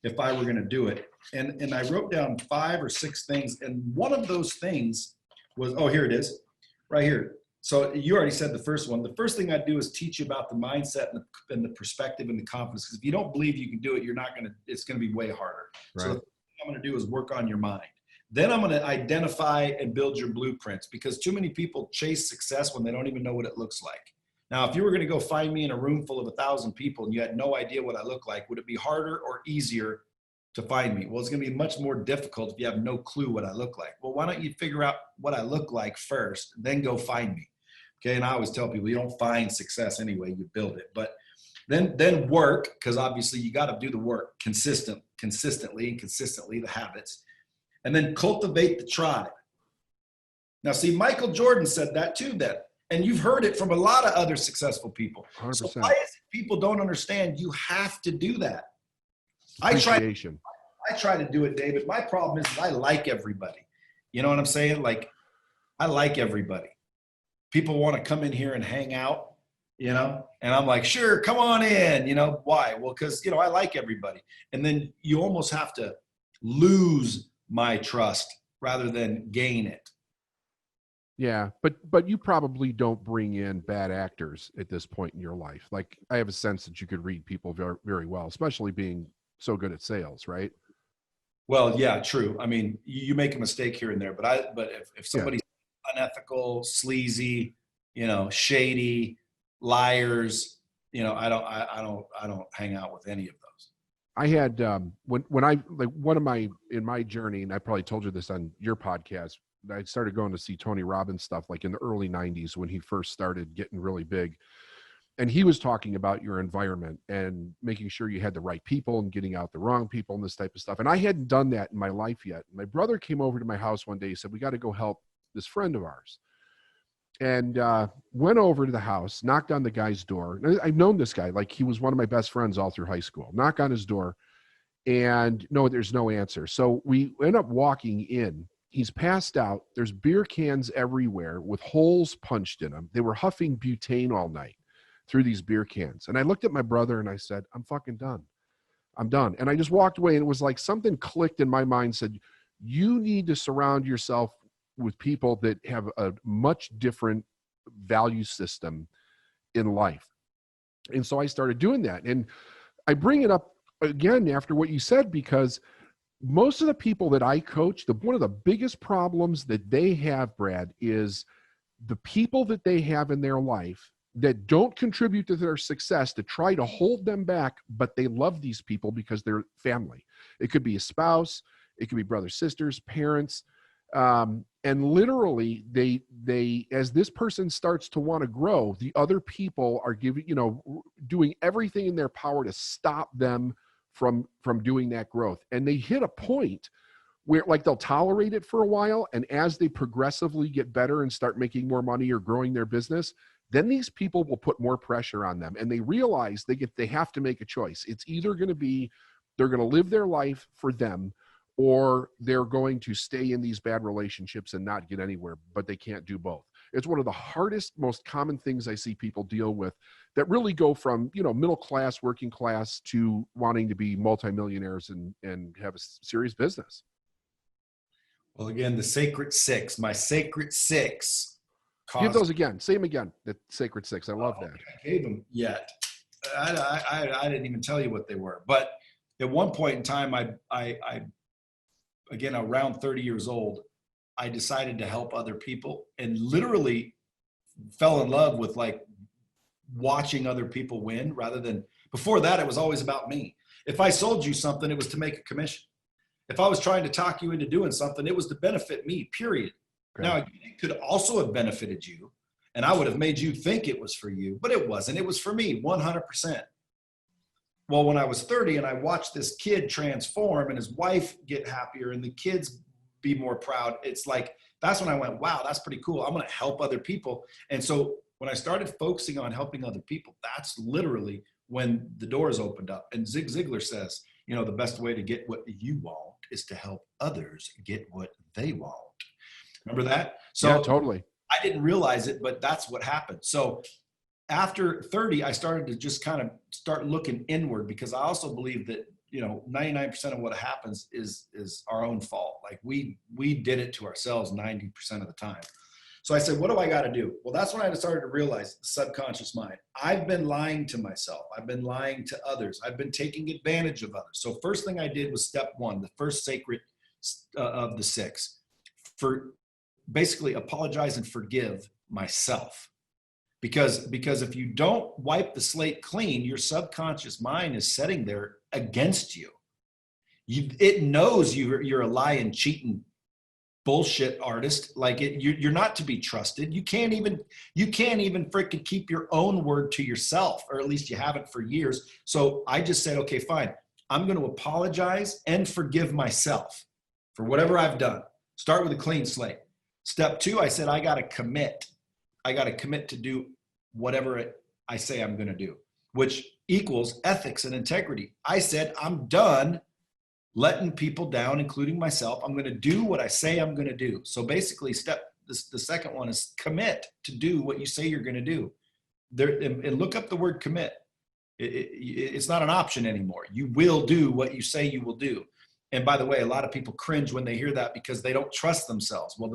if I were going to do it? And I wrote down 5 or 6 things. And one of those things was, oh, here it is, right here. So you already said the first one. The first thing I'd do is teach you about the mindset and the perspective and the confidence. Because if you don't believe you can do it, it's going to be way harder. Right. So the first thing I'm going to do is work on your mind. Then I'm going to identify and build your blueprints, because too many people chase success when they don't even know what it looks like. Now, if you were going to go find me in a room full of 1,000 people and you had no idea what I look like, would it be harder or easier to find me? Well, it's going to be much more difficult if you have no clue what I look like. Well, why don't you figure out what I look like first, then go find me? Okay. And I always tell people, you don't find success anyway, you build it. But then work, because obviously you got to do the work consistently, the habits, and then cultivate the tribe. Now, see, Michael Jordan said that too, and you've heard it from a lot of other successful people. 100%. So why is it people don't understand you have to do that? Appreciation. I try to do it, David. My problem is I like everybody. You know what I'm saying? Like, I like everybody. People want to come in here and hang out, you know? And I'm like, sure, come on in. You know, why? Well, because, I like everybody. And then you almost have to lose my trust rather than gain it. Yeah, but you probably don't bring in bad actors at this point in your life. Like, I have a sense that you could read people very, very well, especially being so good at sales, right? Well, yeah, true. I mean, you make a mistake here and there, but if somebody's unethical, sleazy, shady, liars, I don't hang out with any of those. I had when I like one of my in my journey, and I probably told you this on your podcast, I started going to see Tony Robbins stuff like in the early 90s when he first started getting really big. And he was talking about your environment and making sure you had the right people and getting out the wrong people and this type of stuff. And I hadn't done that in my life yet. My brother came over to my house one day. He said, we got to go help this friend of ours. And went over to the house, knocked on the guy's door. And I've known this guy, like he was one of my best friends all through high school. Knock on his door and no, there's no answer. So we end up walking in. He's passed out. There's beer cans everywhere with holes punched in them. They were huffing butane all night through these beer cans. And I looked at my brother and I said, I'm fucking done. I'm done. And I just walked away, and it was like something clicked in my mind, said, you need to surround yourself with people that have a much different value system in life. And so I started doing that. And I bring it up again after what you said, because most of the people that I coach, one of the biggest problems that they have, Brad, is the people that they have in their life that don't contribute to their success, to try to hold them back, but they love these people because they're family. It could be a spouse, it could be brothers, sisters, parents, and literally they as this person starts to want to grow, the other people are doing everything in their power to stop them from doing that growth. And they hit a point where like they'll tolerate it for a while, and as they progressively get better and start making more money or growing their business, then these people will put more pressure on them, and they realize they have to make a choice. It's either going to be they're going to live their life for them, or they're going to stay in these bad relationships and not get anywhere, but they can't do both. It's one of the hardest, most common things I see people deal with that really go from, middle class, working class to wanting to be multimillionaires and have a serious business. Well, again, the sacred six, my sacred six. Give those again. Say them again. The sacred six. I love that. I gave them yet. I didn't even tell you what they were. But at one point in time, I again, around 30 years old, I decided to help other people, and literally fell in love with like watching other people win rather than, before that, it was always about me. If I sold you something, it was to make a commission. If I was trying to talk you into doing something, it was to benefit me, period. Okay. Now, it could also have benefited you, and I would have made you think it was for you, but it wasn't. It was for me, 100%. Well, when I was 30 and I watched this kid transform and his wife get happier and the kids be more proud, it's like, that's when I went, wow, that's pretty cool. I'm going to help other people. And so when I started focusing on helping other people, that's literally when the doors opened up. And Zig Ziglar says, the best way to get what you want is to help others get what they want. Remember that? So yeah, totally. I didn't realize it, but that's what happened. So after 30, I started to just kind of start looking inward, because I also believe that, 99% of what happens is our own fault. Like we did it to ourselves 90% of the time. So I said, what do I got to do? Well, that's when I started to realize the subconscious mind. I've been lying to myself. I've been lying to others. I've been taking advantage of others. So first thing I did was step one, the first sacred of the six, for basically apologize and forgive myself. Because if you don't wipe the slate clean, your subconscious mind is sitting there against you. It knows you're a lying, cheating bullshit artist. Like you're not to be trusted. You can't even freaking keep your own word to yourself, or at least you haven't for years. So I just said, okay, fine. I'm going to apologize and forgive myself for whatever I've done. Start with a clean slate. Step 2, I said, I got to commit. I got to commit to do whatever I say I'm going to do, which equals ethics and integrity. I said, I'm done letting people down, including myself. I'm going to do what I say I'm going to do. So basically, the second one is commit to do what you say you're going to do. And look up the word commit. It's not an option anymore. You will do what you say you will do. And by the way, a lot of people cringe when they hear that because they don't trust themselves. Well,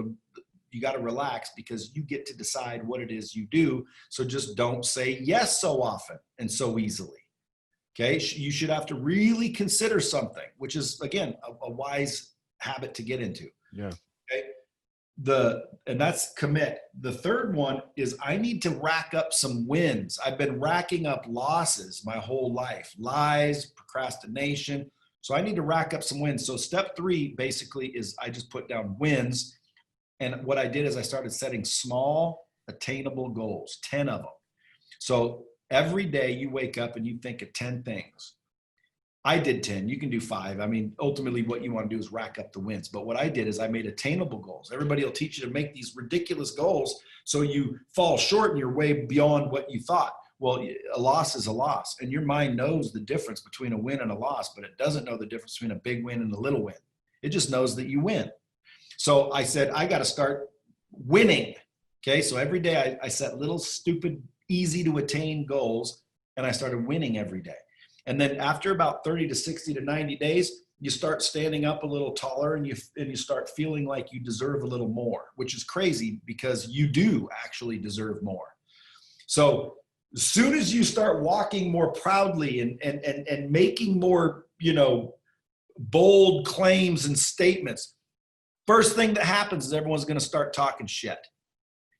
you got to relax, because you get to decide what it is you do. So just don't say yes so often and so easily. Okay. You should have to really consider something, which is, again, a wise habit to get into. Yeah. Okay. And that's commit. The third one is I need to rack up some wins. I've been racking up losses my whole life, lies, procrastination. So I need to rack up some wins. So step 3 basically is I just put down wins. And what I did is I started setting small, attainable goals, 10 of them. So every day you wake up and you think of 10 things. I did 10. You can do 5. I mean, ultimately what you want to do is rack up the wins. But what I did is I made attainable goals. Everybody will teach you to make these ridiculous goals so you fall short and you're way beyond what you thought. Well, a loss is a loss, and your mind knows the difference between a win and a loss, but it doesn't know the difference between a big win and a little win. It just knows that you win. So I said, I got to start winning. Okay. So every day I set little stupid, easy to attain goals, and I started winning every day. And then after about 30 to 60 to 90 days, you start standing up a little taller, and you start feeling like you deserve a little more, which is crazy because you do actually deserve more. So as soon as you start walking more proudly and making more, bold claims and statements, first thing that happens is everyone's going to start talking shit.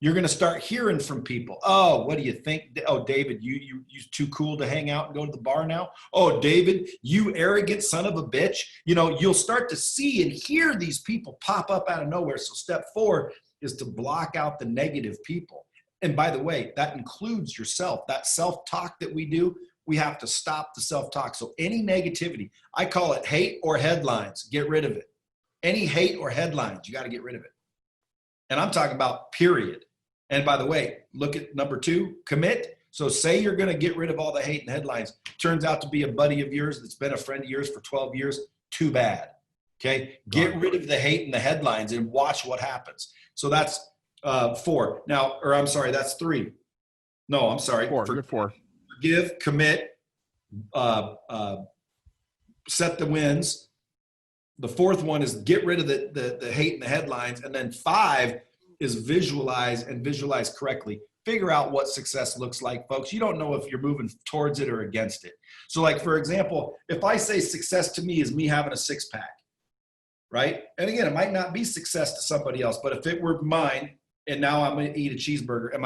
You're going to start hearing from people. Oh, what do you think? Oh, David, you too cool to hang out and go to the bar now? Oh, David, you arrogant son of a bitch. You'll start to see and hear these people pop up out of nowhere. So step 4 is to block out the negative people. And by the way, that includes yourself. That self-talk that we do, we have to stop the self-talk. So any negativity, I call it hate or headlines, get rid of it. Any hate or headlines, you got to get rid of it. And I'm talking about period. And by the way, look at number 2, commit. So say you're going to get rid of all the hate and headlines. Turns out to be a buddy of yours that's been a friend of yours for 12 years. Too bad. Okay. Get rid of the hate and the headlines and watch what happens. So that's 4. Now, or I'm sorry, that's 3. No, I'm sorry. 4. Good 4. Forgive, commit, set the wins. The 4th one is get rid of the hate and the headlines. And then 5 is visualize correctly. Figure out what success looks like, folks. You don't know if you're moving towards it or against it. So like, for example, if I say success to me is me having a 6-pack, right? And again, it might not be success to somebody else, but if it were mine and now I'm going to eat a cheeseburger, am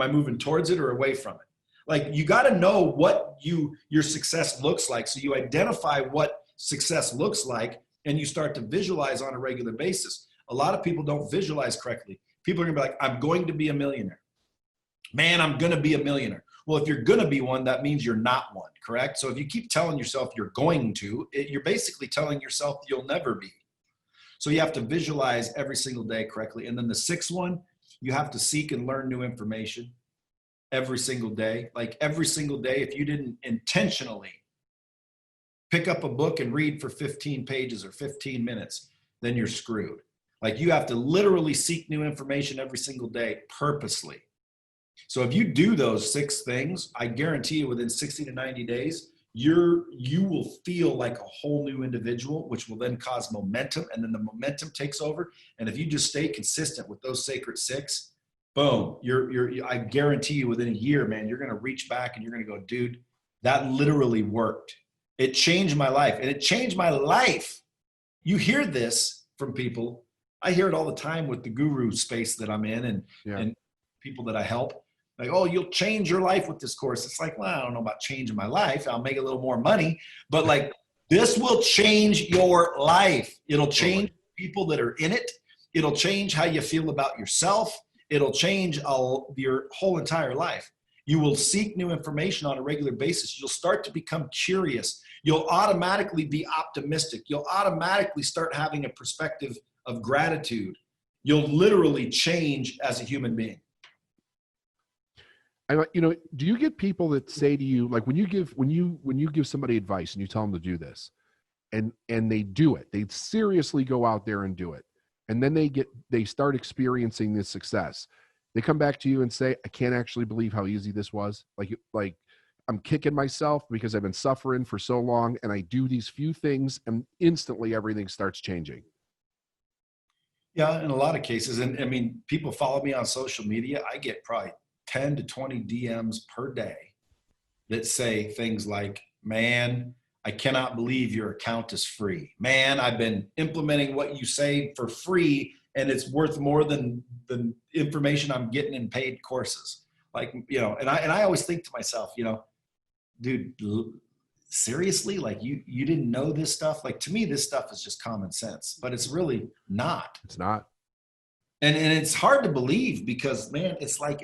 I moving towards it or away from it? Like, you got to know what your success looks like. So you identify what success looks like, and you start to visualize on a regular basis. A lot of people don't visualize correctly. People are gonna be like, I'm going to be a millionaire. Man, I'm gonna be a millionaire. Well, if you're gonna be one, that means you're not one, correct? So if you keep telling yourself you're going to, you're basically telling yourself you'll never be. So you have to visualize every single day correctly. And then the 6th one, you have to seek and learn new information every single day. Like every single day, if you didn't intentionally pick up a book and read for 15 pages or 15 minutes, then you're screwed. Like, you have to literally seek new information every single day purposely. So if you do those 6 things, I guarantee you within 60 to 90 days, you will feel like a whole new individual, which will then cause momentum, and then the momentum takes over. And if you just stay consistent with those sacred 6, boom, I guarantee you within a year, man, you're going to reach back and you're going to go, dude, that literally worked. It changed my life, and it changed my life. You hear this from people. I hear it all the time with the guru space that I'm in and people that I help. Like, oh, you'll change your life with this course. It's like, well, I don't know about changing my life. I'll make a little more money, but like, this will change your life. It'll change people that are in it. It'll change how you feel about yourself. It'll change your whole entire life. You will seek new information on a regular basis. You'll start to become curious. You'll automatically be optimistic. You'll automatically start having a perspective of gratitude. You'll literally change as a human being. Do you get people that say to you, like when you give somebody advice and you tell them to do this, and they do it, they seriously go out there and do it, and then they start experiencing this success. They come back to you and say, I can't actually believe how easy this was. Like I'm kicking myself because I've been suffering for so long, and I do these few things and instantly everything starts changing. Yeah, in a lot of cases. And I mean, people follow me on social media. I get probably 10 to 20 DMs per day that say things like, man, I cannot believe your account is free. Man, I've been implementing what you say for free, and it's worth more than the information I'm getting in paid courses. Like, and I always think to myself, dude, seriously? Like you didn't know this stuff? Like, to me, this stuff is just common sense, but it's really not. It's not. And it's hard to believe because, man, it's like,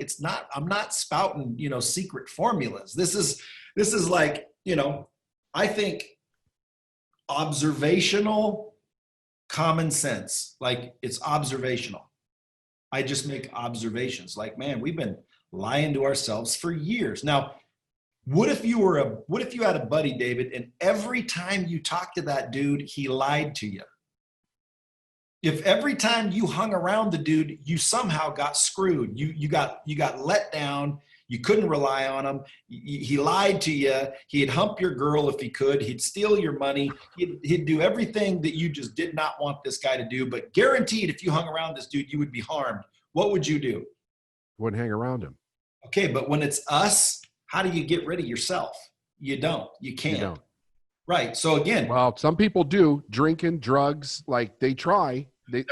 I'm not spouting, secret formulas. This is like, I think observational common sense, like it's observational. I just make observations like, man, we've been lying to ourselves for years. Now, what if you had a buddy, David, and every time you talked to that dude, he lied to you? If every time you hung around the dude, you somehow got screwed, you got let down, you couldn't rely on him, he lied to you, he'd hump your girl if he could, he'd steal your money, he'd do everything that you just did not want this guy to do, but guaranteed if you hung around this dude, you would be harmed. What would you do? Wouldn't hang around him. Okay, but when it's us, how do you get rid of yourself? You don't. You can't. You don't. Right. So again. Well, some people do, drinking, drugs, like they try. But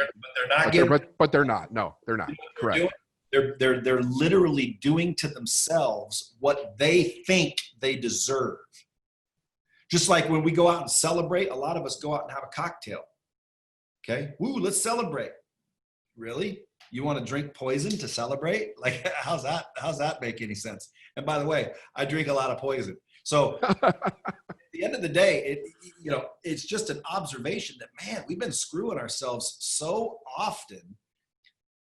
they're not. No, they're not. Correct. They're literally doing to themselves what they think they deserve. Just like when we go out and celebrate, a lot of us go out and have a cocktail. Okay. Woo, let's celebrate. Really? You want to drink poison to celebrate? Like, how's that make any sense? And by the way, I drink a lot of poison. So at the end of the day, it's just an observation that, man, we've been screwing ourselves so often.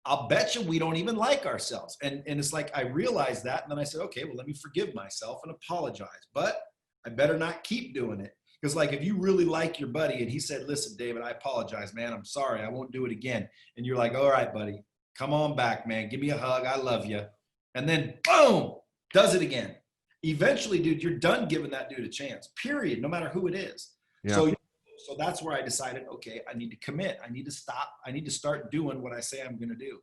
I'll bet you we don't even like ourselves. And it's like, I realized that. And then I said, okay, well, let me forgive myself and apologize, but I better not keep doing it. Because like, if you really like your buddy and he said, listen, David, I apologize, man. I'm sorry. I won't do it again. And you're like, all right, buddy, come on back, man. Give me a hug. I love you. And then boom, does it again. Eventually, dude, you're done giving that dude a chance, period, no matter who it is. Yeah. So that's where I decided, okay, I need to commit. I need to stop. I need to start doing what I say I'm going to do.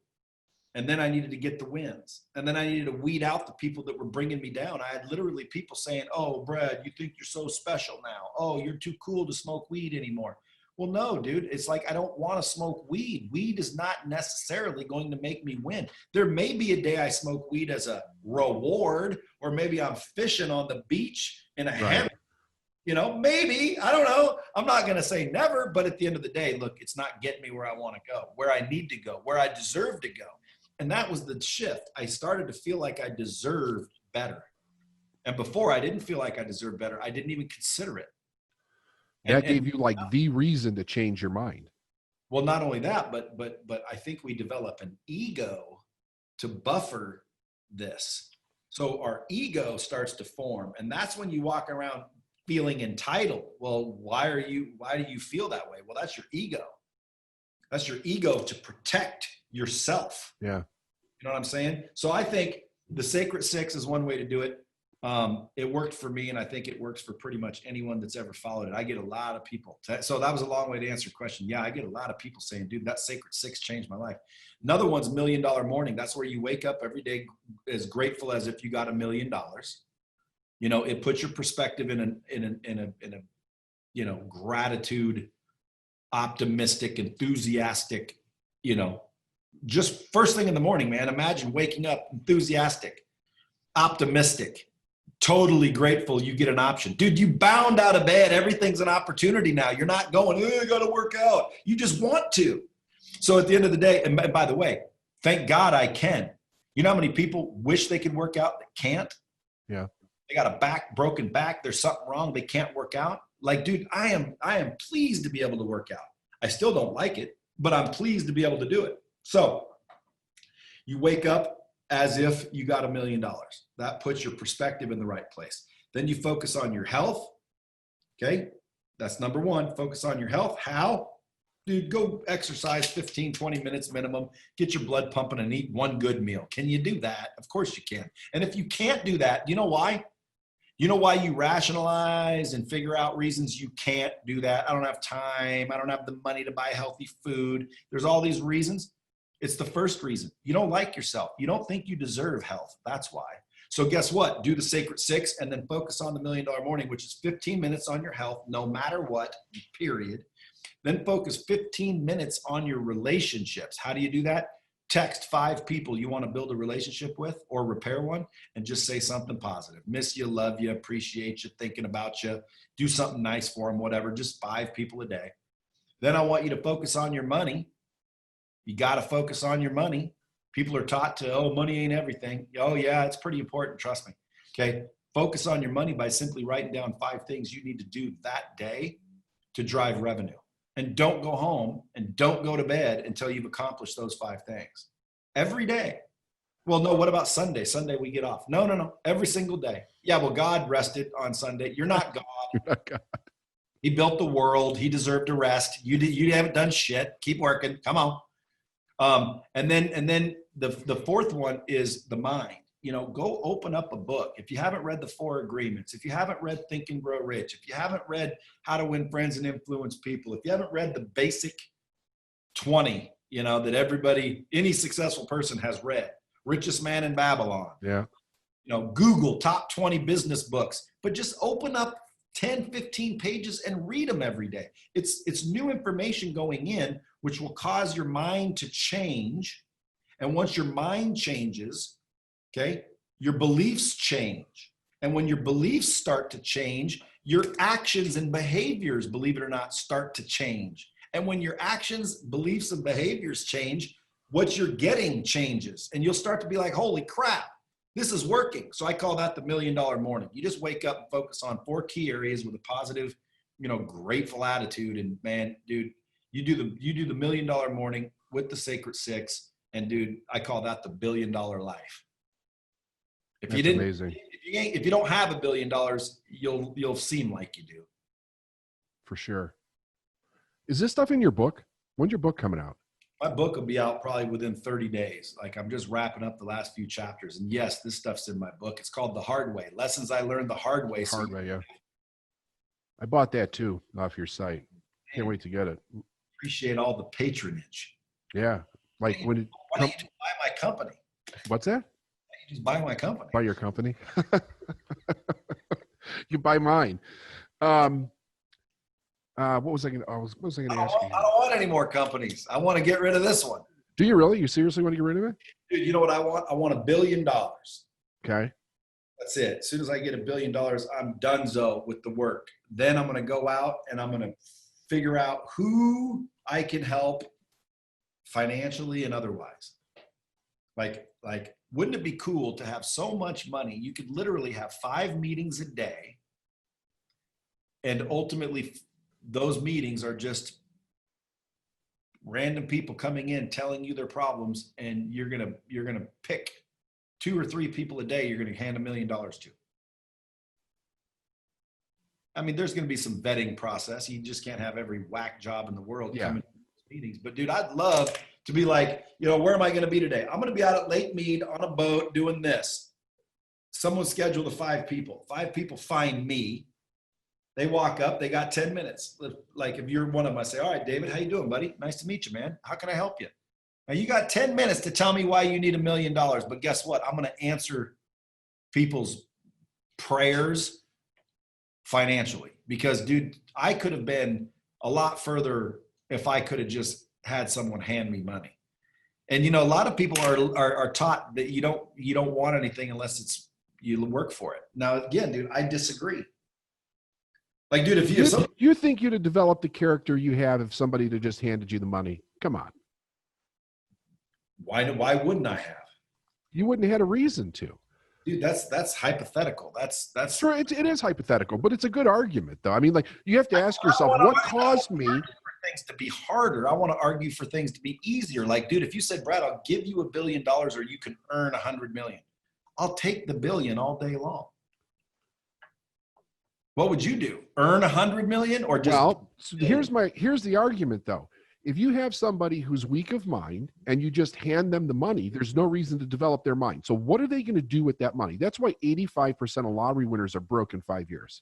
And then I needed to get the wins. And then I needed to weed out the people that were bringing me down. I had literally people saying, oh, Brad, you think you're so special now. Oh, you're too cool to smoke weed anymore. Well, no, dude, it's like, I don't want to smoke weed. Weed is not necessarily going to make me win. There may be a day I smoke weed as a reward, or maybe I'm fishing on the beach in a hammock. Maybe, I don't know. I'm not going to say never, but at the end of the day, look, it's not getting me where I want to go, where I need to go, where I deserve to go. And that was the shift. I started to feel like I deserved better. And before, I didn't feel like I deserved better. I didn't even consider it. That gave you like the reason to change your mind. Well, not only that, but I think we develop an ego to buffer this. So our ego starts to form, and that's when you walk around feeling entitled. Well, why do you feel that way? Well, that's your ego. That's your ego to protect yourself. Yeah. You know what I'm saying? So I think the Sacred Six is one way to do it. It worked for me, and I think it works for pretty much anyone that's ever followed it. I get a lot of people. So that was a long way to answer your question. Yeah, I get a lot of people saying, dude, that Sacred Six changed my life. Another one's $1 Million Morning. That's where you wake up every day as grateful as if you got $1 million. It puts your perspective in a gratitude, optimistic, enthusiastic, just first thing in the morning, man. Imagine waking up enthusiastic, optimistic, totally grateful you get an option. Dude, you bound out of bed. Everything's an opportunity now. You're not going, I got to work out. You just want to. So at the end of the day, and by the way, thank God I can. You know how many people wish they could work out that can't? Yeah. They got a broken back. There's something wrong. They can't work out. Like, dude, I am pleased to be able to work out. I still don't like it, but I'm pleased to be able to do it. So you wake up as if you got $1 million. That puts your perspective in the right place. Then you focus on your health. Okay. That's number one. Focus on your health. How? Dude, go exercise 15, 20 minutes minimum, get your blood pumping and eat one good meal. Can you do that? Of course you can. And if you can't do that, you know why? You know why you rationalize and figure out reasons you can't do that? I don't have time. I don't have the money to buy healthy food. There's all these reasons. It's the first reason. You don't like yourself. You don't think you deserve health. That's why. So guess what? Do the Sacred Six and then focus on the $1 Million Morning, which is 15 minutes on your health, no matter what, period. Then focus 15 minutes on your relationships. How do you do that? Text 5 people you want to build a relationship with or repair one and just say something positive. Miss you, love you, appreciate you, thinking about you, do something nice for them, whatever, just 5 people a day. Then I want you to focus on your money. You got to focus on your money. People are taught to, oh, money ain't everything. Oh yeah, it's pretty important, trust me. Okay, focus on your money by simply writing down 5 things you need to do that day to drive revenue. And don't go home and don't go to bed until you've accomplished those 5 things. Every day. Well, no, what about Sunday? Sunday we get off. No. Every single day. Yeah, well, God rested on Sunday. You're not God. You're not God. He built the world. He deserved to rest. You haven't done shit. Keep working. Come on. And then the fourth one is the mind. You know, go open up a book. If you haven't read the 4 Agreements, if you haven't read Think and Grow Rich, if you haven't read How to Win Friends and Influence People, if you haven't read the basic 20, you know, that any successful person has read, Richest Man in Babylon. Yeah. You know, Google top 20 business books, but just open up 10, 15 pages and read them every day. It's new information going in, which will cause your mind to change. And once your mind changes, okay, your beliefs change. And when your beliefs start to change, your actions and behaviors, believe it or not, start to change. And when your actions, beliefs, and behaviors change, what you're getting changes. And you'll start to be like, holy crap, this is working. So I call that the $1 Million Morning. You just wake up and focus on 4 key areas with a positive, you know, grateful attitude. And man, dude, you do the $1 Million Morning with the Sacred Six. And dude, I call that the $1 billion life. If That's you didn't, amazing. if you don't have $1 billion, you'll seem like you do. For sure. Is this stuff in your book? When's your book coming out? My book will be out probably within 30 days. Like I'm just wrapping up the last few chapters. And yes, this stuff's in my book. It's called The Hard Way. Lessons I Learned the Hard Way. Hard Way, yeah. I bought that too off your site. Can't wait to get it. Appreciate all the patronage. Yeah. Like when it why don't you just buy my company? What's that? You just buy my company. Buy your company. You buy mine. What was I going to ask you? I don't want any more companies. I want to get rid of this one. Do you really? You seriously want to get rid of it? Dude, you know what I want? I want $1 billion. Okay. That's it. As soon as I get $1 billion, I'm donezo with the work. Then I'm going to go out and I'm going to figure out who I can help financially and otherwise. Like, wouldn't it be cool to have so much money? You could literally have 5 meetings a day. And ultimately, those meetings are just random people coming in, telling you their problems. And you're going to pick 2 or 3 people a day you're going to hand $1 million to. I mean, there's going to be some vetting process. You just can't have every whack job in the world coming to meetings. But dude, I'd love to be like, you know, where am I going to be today? I'm going to be out at Lake Mead on a boat doing this. Someone scheduled 5 people. 5 people find me. They walk up, they got 10 minutes. Like if you're one of them, I say, all right, David, how you doing, buddy? Nice to meet you, man. How can I help you? Now you got 10 minutes to tell me why you need $1 million, but guess what? I'm going to answer people's prayers financially because dude, I could have been a lot further if I could have just had someone hand me money. And you know, a lot of people are taught that you don't want anything unless you work for it. Now, again, dude, I disagree. Like, dude, you think you'd have developed the character you have if somebody had just handed you the money? Come on. Why wouldn't I have? You wouldn't have had a reason to. Dude, that's hypothetical. That's Sure, it is hypothetical, but it's a good argument, though. I mean, like, you have to ask yourself, what caused me for things to be harder? I want to argue for things to be easier. Like, dude, if you said, Brad, I'll give you $1 billion or you can earn 100 million, I'll take the billion all day long. What would you do? Earn 100 million or just? Well, so here's the argument, though. If you have somebody who's weak of mind and you just hand them the money, there's no reason to develop their mind. So what are they going to do with that money? That's why 85% of lottery winners are broke in 5 years.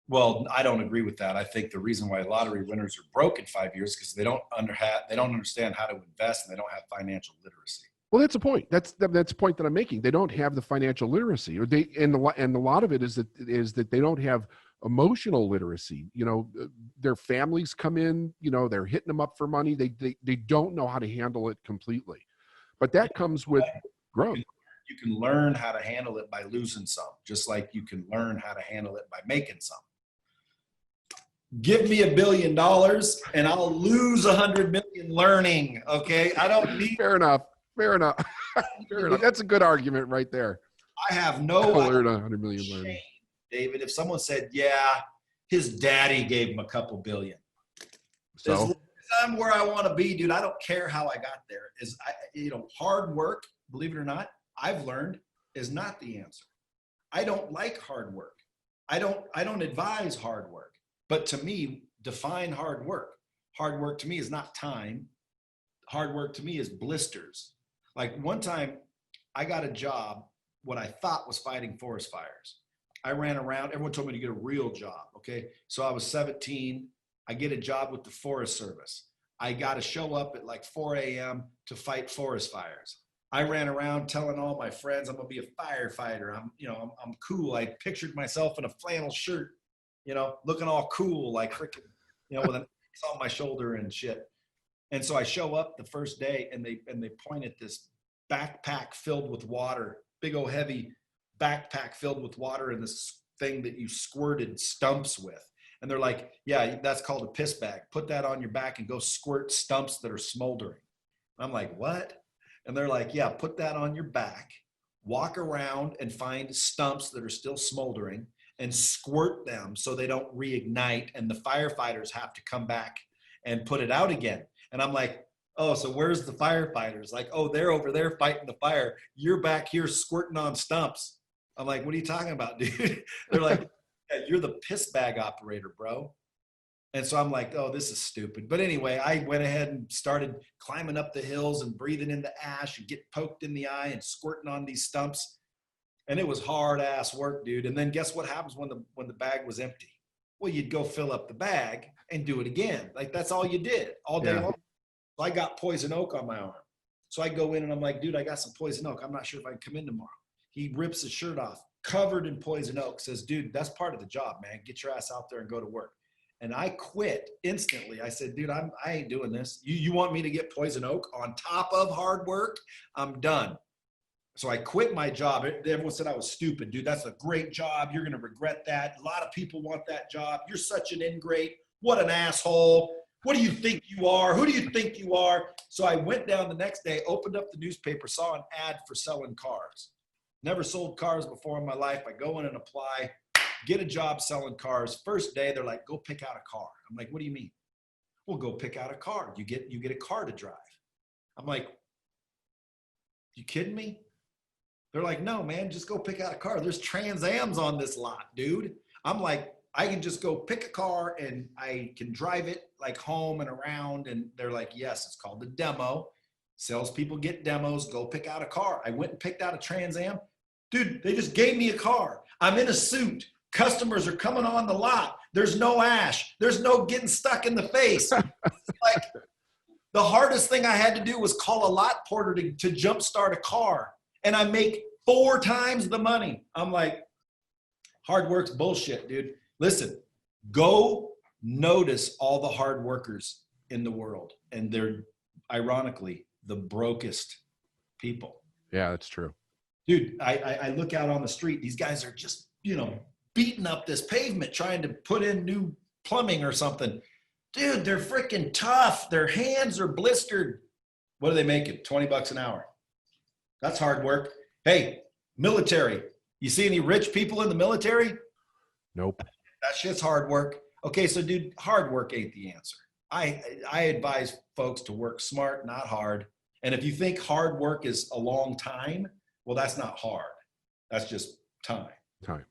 Well, I don't agree with that. I think the reason why lottery winners are broke in 5 years because they don't understand how to invest and they don't have financial literacy. Well, that's a point. That's a point that I'm making. They don't have the financial literacy, or and a lot of it is that they don't have emotional literacy. You know, their families come in, you know, they're hitting them up for money. They don't know how to handle it completely. But that comes with growth. You can learn how to handle it by losing some, just like you can learn how to handle it by making some. Give me $1 billion and I'll lose 100 million learning. Okay. I don't need. Fair enough. Fair enough. That's a good argument right there. I have no. I'll learn 100 million learning. David, if someone said, yeah, his daddy gave him a couple billion. So I'm where I want to be, dude. I don't care how I got there. Hard work, believe it or not, I've learned is not the answer. I don't like hard work. I don't advise hard work. But to me, define hard work. Hard work to me is not time. Hard work to me is blisters. Like one time I got a job, what I thought was fighting forest fires. I ran around, everyone told me to get a real job, okay? So I was 17, I get a job with the Forest Service. I got to show up at like 4 a.m. to fight forest fires. I ran around telling all my friends I'm gonna be a firefighter. I'm cool. I pictured myself in a flannel shirt, looking all cool, like freaking, with an X on my shoulder and shit. And so I show up the first day and they point at this backpack filled with water, big old heavy backpack filled with water and this thing that you squirted stumps with. And they're like, yeah, that's called a piss bag. Put that on your back and go squirt stumps that are smoldering. I'm like, what? And they're like, yeah, put that on your back, walk around and find stumps that are still smoldering and squirt them so they don't reignite and the firefighters have to come back and put it out again. And I'm like, oh, so where's the firefighters? Like, oh, they're over there fighting the fire. You're back here squirting on stumps. I'm like, what are you talking about, dude? They're like, yeah, you're the piss bag operator, bro. And so I'm like, oh, this is stupid. But anyway, I went ahead and started climbing up the hills and breathing in the ash and get poked in the eye and squirting on these stumps. And it was hard ass work, dude. And then guess what happens when the bag was empty? Well, you'd go fill up the bag and do it again. Like that's all you did all day long. So I got poison oak on my arm. So I go in and I'm like, dude, I got some poison oak. I'm not sure if I can come in tomorrow. He rips his shirt off, covered in poison oak, says, dude, that's part of the job, man. Get your ass out there and go to work. And I quit instantly. I said, dude, I ain't doing this. You want me to get poison oak on top of hard work? I'm done. So I quit my job. Everyone said I was stupid. Dude, that's a great job. You're going to regret that. A lot of people want that job. You're such an ingrate. What an asshole. What do you think you are? Who do you think you are? So I went down the next day, opened up the newspaper, saw an ad for selling cars. Never sold cars before in my life. I go in and apply, get a job selling cars. First day, they're like, go pick out a car. I'm like, what do you mean? Well, go pick out a car. You get a car to drive. I'm like, you kidding me? They're like, no, man, just go pick out a car. There's Trans Ams on this lot, dude. I'm like, I can just go pick a car and I can drive it like home and around. And they're like, yes, it's called the demo. Salespeople get demos, go pick out a car. I went and picked out a Trans Am. Dude, they just gave me a car. I'm in a suit. Customers are coming on the lot. There's no ash. There's no getting stuck in the face. Like the hardest thing I had to do was call a lot porter to jumpstart a car. And I make 4 times the money. I'm like, hard work's bullshit, dude. Listen, go notice all the hard workers in the world. And they're ironically the brokest people. Yeah, that's true. Dude, I look out on the street. These guys are just, beating up this pavement, trying to put in new plumbing or something. Dude, they're freaking tough. Their hands are blistered. What are they making? 20 bucks an hour. That's hard work. Hey, military. You see any rich people in the military? Nope. That shit's hard work. Okay, so dude, hard work ain't the answer. I advise folks to work smart, not hard. And if you think hard work is a long time, well, that's not hard. That's just time. Time.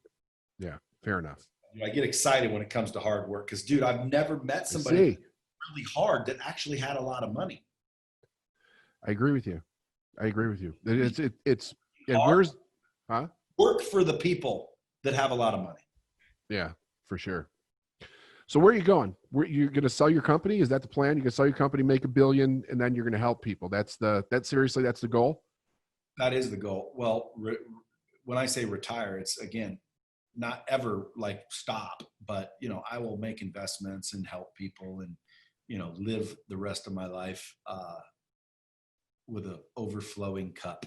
Yeah, fair enough. I get excited when it comes to hard work because, dude, I've never met somebody really hard that actually had a lot of money. I agree with you. It's where's, huh? Work for the people that have a lot of money. Yeah, for sure. So where are you going? You're going to sell your company? Is that the plan? You're going to sell your company, make $1 billion, and then you're going to help people. That's the goal? That is the goal. Well, when I say retire, it's, again, not ever like stop, but, you know, I will make investments and help people and, you know, live the rest of my life with an overflowing cup.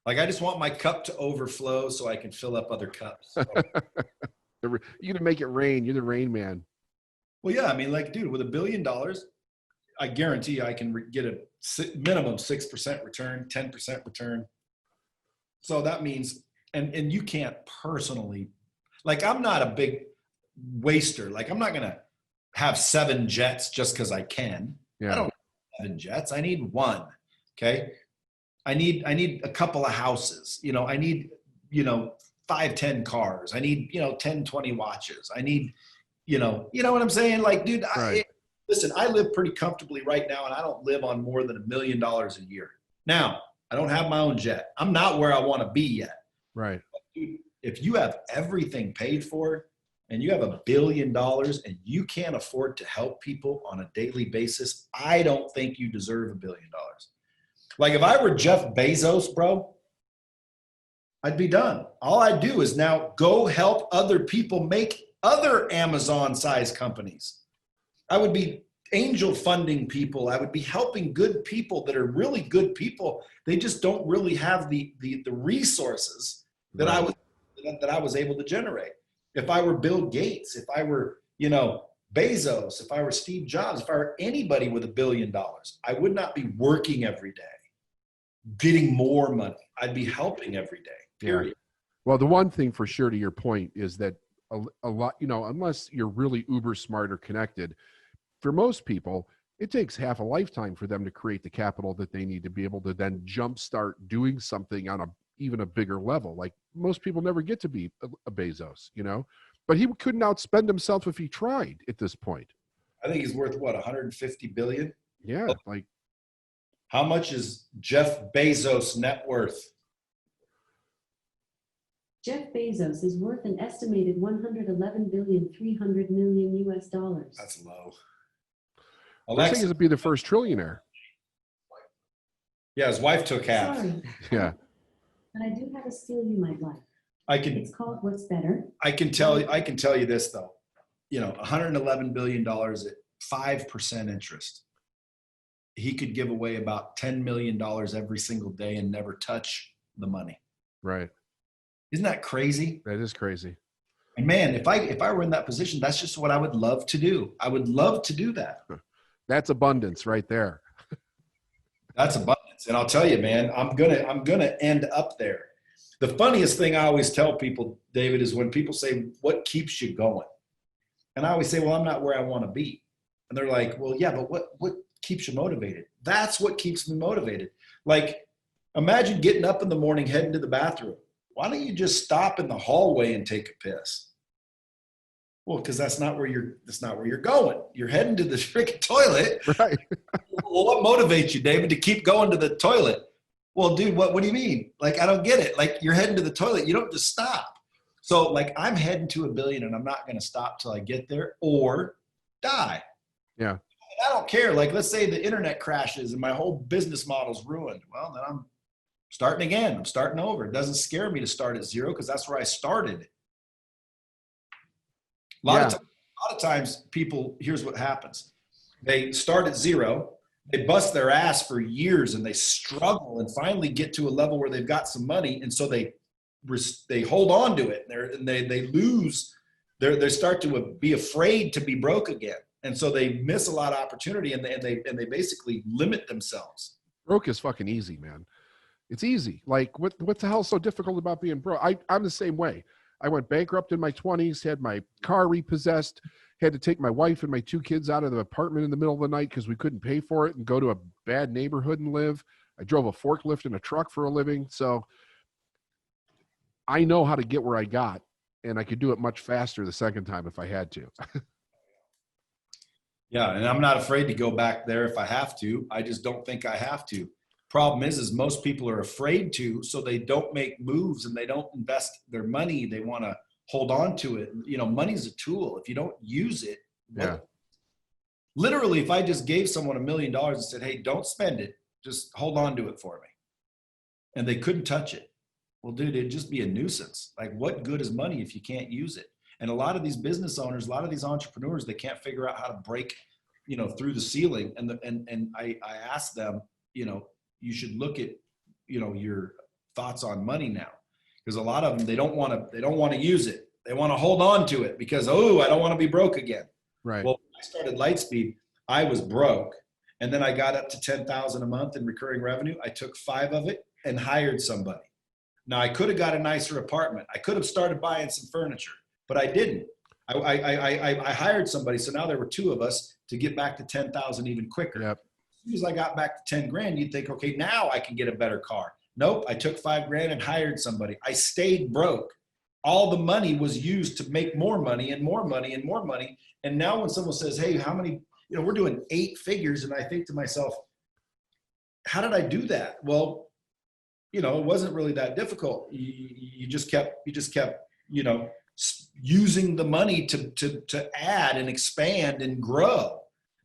Like, I just want my cup to overflow so I can fill up other cups. So. You're going to make it rain. You're the rain man. Well, yeah. I mean, like, dude, with $1 billion, I guarantee I can get a minimum 6% return, 10% return. So that means, and you can't personally, like, I'm not a big waster. Like, I'm not going to have 7 jets just because I can. Yeah. I don't have 7 jets. I need 1. Okay. I need a couple of houses. You know, I need, you know, 5, 10 cars. I need, you know, 10, 20 watches. I need, you know what I'm saying? Like, dude, right. Listen, I live pretty comfortably right now, and I don't live on more than $1 million a year. Now, I don't have my own jet. I'm not where I want to be yet. Right. But dude, if you have everything paid for and you have $1 billion and you can't afford to help people on a daily basis, I don't think you deserve $1 billion. Like, if I were Jeff Bezos, bro, I'd be done. All I do is now go help other people make other Amazon-sized companies. I would be angel funding people. I would be helping good people that are really good people. They just don't really have the resources that right. I was able to generate. If I were Bill Gates, if I were, you know, Bezos, if I were Steve Jobs, if I were anybody with $1 billion, I would not be working every day, getting more money. I'd be helping every day. Period. Yeah. Well, the one thing for sure, to your point, is that a lot, you know, unless you're really uber smart or connected, for most people, it takes half a lifetime for them to create the capital that they need to be able to then jumpstart doing something on even a bigger level. Like, most people never get to be a Bezos, you know, but he couldn't outspend himself if he tried at this point. I think he's worth what, 150 billion? Yeah. Like, how much is Jeff Bezos' net worth? Jeff Bezos is worth an estimated $111,300,000,000 US. That's low. I think it'd be the first trillionaire. Yeah, his wife took half. Sorry. Yeah. But I do have a skill you might like. It's called What's Better. I can tell you this though. You know, $111 billion at 5% interest. He could give away about $10 million every single day and never touch the money. Right. Isn't that crazy? That is crazy. And man, if I were in that position, that's just what I would love to do. I would love to do that. That's abundance right there. That's abundance. And I'll tell you, man, I'm gonna end up there. The funniest thing I always tell people, David, is when people say, what keeps you going? And I always say, well, I'm not where I want to be. And they're like, well, yeah, but what keeps you motivated? That's what keeps me motivated. Like, imagine getting up in the morning, heading to the bathroom. Why don't you just stop in the hallway and take a piss? Well, because that's not where you're going. You're heading to the freaking toilet. Right. Well, what motivates you, David, to keep going to the toilet? Well, dude, what do you mean? Like, I don't get it. Like, you're heading to the toilet. You don't just stop. So, like, I'm heading to $1 billion and I'm not going to stop till I get there or die. Yeah. And I don't care. Like, let's say the internet crashes and my whole business model's ruined. Well, then I'm starting again. I'm starting over. It doesn't scare me to start at zero because that's where I started. A lot of times people, here's what happens. They start at zero, they bust their ass for years and they struggle and finally get to a level where they've got some money. And so they hold on to it and they lose, they start to be afraid to be broke again. And so they miss a lot of opportunity, and they basically limit themselves. Broke is fucking easy, man. It's easy. Like, what the hell is so difficult about being broke? I'm the same way. I went bankrupt in my 20s, had my car repossessed, had to take my wife and my 2 kids out of the apartment in the middle of the night because we couldn't pay for it and go to a bad neighborhood and live. I drove a forklift and a truck for a living. So I know how to get where I got, and I could do it much faster the second time if I had to. Yeah, and I'm not afraid to go back there if I have to. I just don't think I have to. Problem is most people are afraid to, so they don't make moves and they don't invest their money. They want to hold on to it. You know, money's a tool. If you don't use it, literally, if I just gave someone $1 million and said, hey, don't spend it, just hold on to it for me, and they couldn't touch it. Well, dude, it'd just be a nuisance. Like, what good is money if you can't use it? And a lot of these business owners, a lot of these entrepreneurs, they can't figure out how to break, you know, through the ceiling. And I asked them, you know, you should look at, you know, your thoughts on money now, because a lot of them, they don't want to use it. They want to hold on to it because, oh, I don't want to be broke again. Right. Well, when I started LightSpeed, I was broke, and then I got up to 10,000 a month in recurring revenue. I took 5 of it and hired somebody. Now, I could have got a nicer apartment. I could have started buying some furniture, but I didn't. I hired somebody. So now there were 2 of us to get back to 10,000 even quicker. Yep. As soon as I got back to 10 grand, you'd think, okay, now I can get a better car. Nope. I took 5 grand and hired somebody. I stayed broke. All the money was used to make more money and more money and more money. And now when someone says, hey, how many, you know, we're doing 8 figures. And I think to myself, how did I do that? Well, you know, it wasn't really that difficult. You just kept, you know, using the money to add and expand and grow.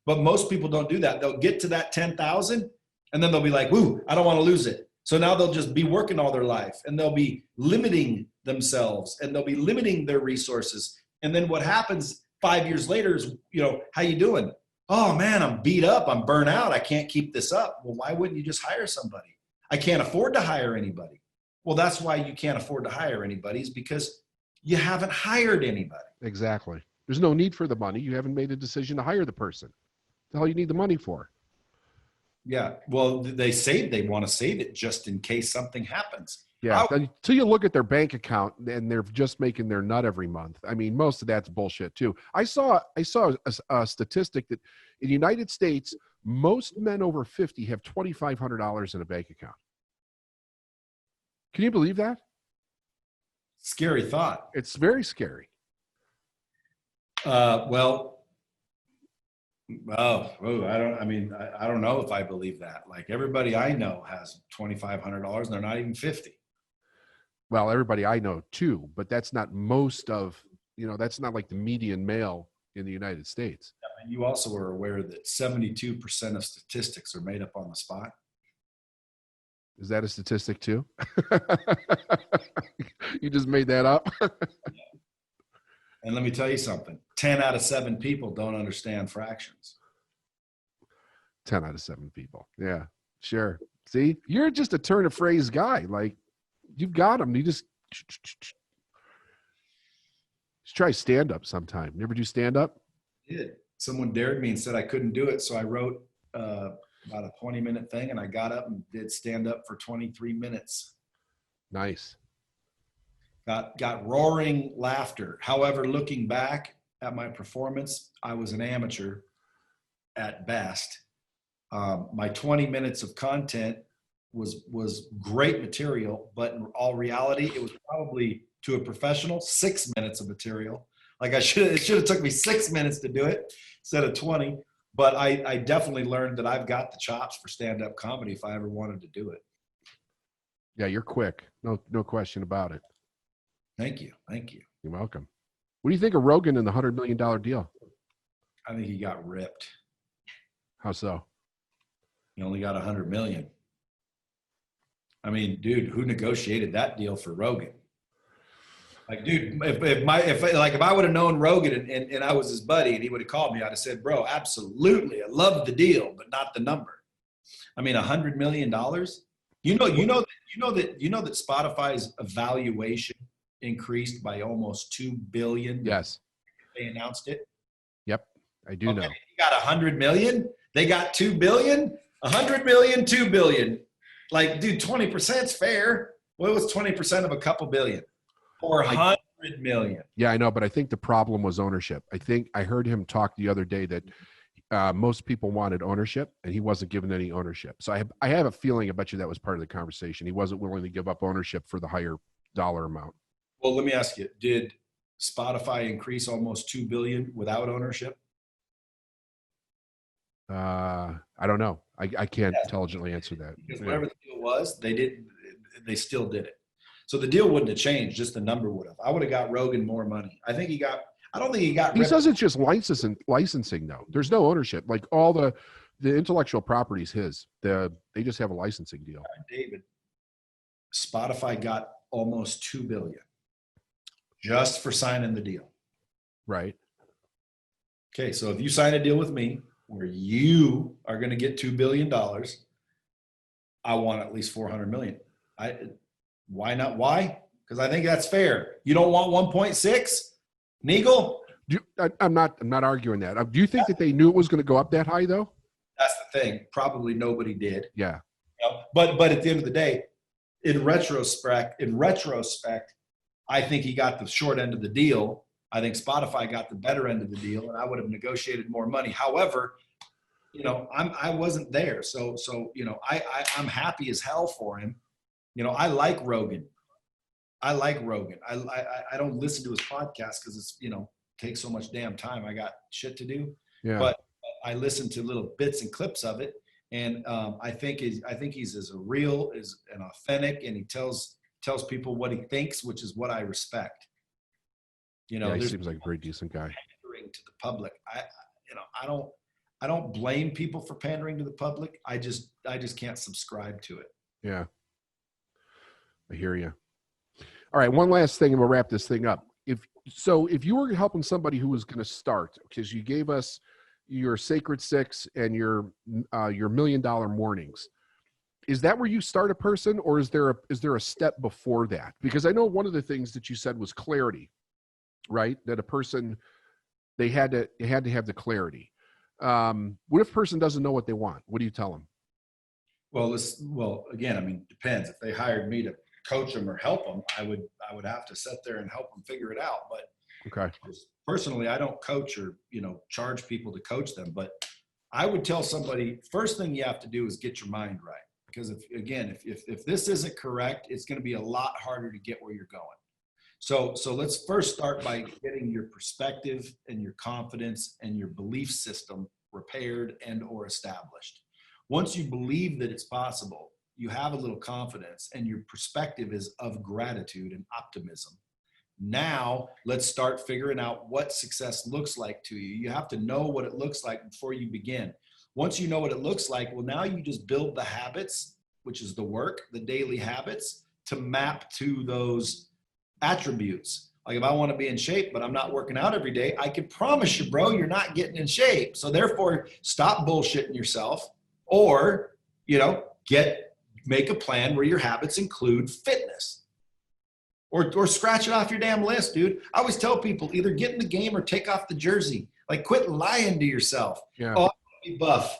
But most people don't do that. They'll get to that 10,000 and then they'll be like, woo, I don't want to lose it. So now they'll just be working all their life, and they'll be limiting themselves, and they'll be limiting their resources. And then what happens 5 years later is, you know, how you doing? Oh man, I'm beat up. I'm burnt out. I can't keep this up. Well, why wouldn't you just hire somebody? I can't afford to hire anybody. Well, that's why you can't afford to hire anybody, is because you haven't hired anybody. Exactly. There's no need for the money. You haven't made a decision to hire the person. The hell you need the money for? Yeah. Well, they want to save it just in case something happens. Yeah. Until you look at their bank account and they're just making their nut every month. I mean, most of that's bullshit too. I saw a statistic that in the United States, most men over 50 have $2,500 in a bank account. Can you believe that? Scary thought. It's very scary. I don't know if I believe that. Like, everybody I know has $2,500 and they're not even 50. Well, everybody I know too, but that's not most of, you know, that's not like the median male in the United States. And you also are aware that 72% of statistics are made up on the spot. Is that a statistic too? You just made that up? Yeah. And let me tell you something. 10 out of 7 people don't understand fractions. 10 out of 7 people. Yeah, sure. See, you're just a turn of phrase guy. Like, you've got them. You just try stand up sometime. You ever do stand up? I did. Someone dared me and said I couldn't do it. So I wrote about a 20-minute thing, and I got up and did stand up for 23 minutes. Nice. Got roaring laughter. However, looking back at my performance, I was an amateur at best. My 20 minutes of content was great material, but in all reality, it was probably, to a professional, 6 minutes of material. Like, it should have took me 6 minutes to do it instead of 20. But I definitely learned that I've got the chops for stand-up comedy if I ever wanted to do it. Yeah, you're quick. No question about it. Thank you. Thank you. You're welcome. What do you think of Rogan and the $100 million deal? I think he got ripped. How so? He only got 100 million. I mean, dude, who negotiated that deal for Rogan? Like, dude, if I would have known Rogan and I was his buddy and he would have called me, I'd have said, bro, absolutely, I love the deal, but not the number. I mean, $100 million. You know that Spotify's evaluation increased by almost $2 billion. Yes. They announced it. Yep. I do know. You got 100 million. They got 2 billion. 100 million, 2 billion. Like, dude, 20% is fair. What was 20% of a couple billion? 400 million. Yeah, I know, but I think the problem was ownership. I think I heard him talk the other day that most people wanted ownership, and he wasn't given any ownership. So I have a feeling, I bet you that was part of the conversation. He wasn't willing to give up ownership for the higher dollar amount. Well, let me ask you: did Spotify increase almost 2 billion without ownership? I don't know. I can't intelligently answer that. Because whatever the deal was, they still did it. So the deal wouldn't have changed, just the number would have. I would have got Rogan more money. I don't think he got. He says it's just licensing though. There's no ownership. Like all the intellectual property is his. They just have a licensing deal. David, Spotify got almost 2 billion just for signing the deal. Right. Okay, so if you sign a deal with me where you are going to get $2 billion, I want at least 400 million. Why not? Why? Because I think that's fair. You don't want 1.6, Nigel? I'm not arguing that. Do you think that they knew it was going to go up that high though? That's the thing. Probably nobody did. Yeah. You know? But at the end of the day, in retrospect, I think he got the short end of the deal. I think Spotify got the better end of the deal, and I would have negotiated more money. However, I wasn't there, so I'm happy as hell for him. I like Rogan. I don't listen to his podcast because it's takes so much damn time. I got shit to do. Yeah. But I listen to little bits and clips of it, and I think he's as real as and authentic, and he tells people what he thinks, which is what I respect. He seems like a pretty decent guy. Pandering to the public. I don't blame people for pandering to the public. I just can't subscribe to it. Yeah. I hear you. All right, one last thing, and we'll wrap this thing up. If you were helping somebody who was going to start, because you gave us your Sacred Six and your $1 million mornings, is that where you start a person, or is there a step before that? Because I know one of the things that you said was clarity, right? That a person, they had to have the clarity. What if a person doesn't know what they want? What do you tell them? Well, again, I mean, depends. If they hired me to coach them or help them, I would have to sit there and help them figure it out. But okay, personally, I don't coach or charge people to coach them. But I would tell somebody, first thing you have to do is get your mind right. Because if this isn't correct, it's going to be a lot harder to get where you're going. So let's first start by getting your perspective and your confidence and your belief system repaired and or established. Once you believe that it's possible, you have a little confidence and your perspective is of gratitude and optimism. Now let's start figuring out what success looks like to you. You have to know what it looks like before you begin. Once you know what it looks like, well, now you just build the habits, which is the work, the daily habits, to map to those attributes. Like if I want to be in shape, but I'm not working out every day, I can promise you, bro, you're not getting in shape. So therefore, stop bullshitting yourself, or, make a plan where your habits include fitness. Or scratch it off your damn list, dude. I always tell people, either get in the game or take off the jersey. Like, quit lying to yourself. Yeah. Oh, I want to be buff.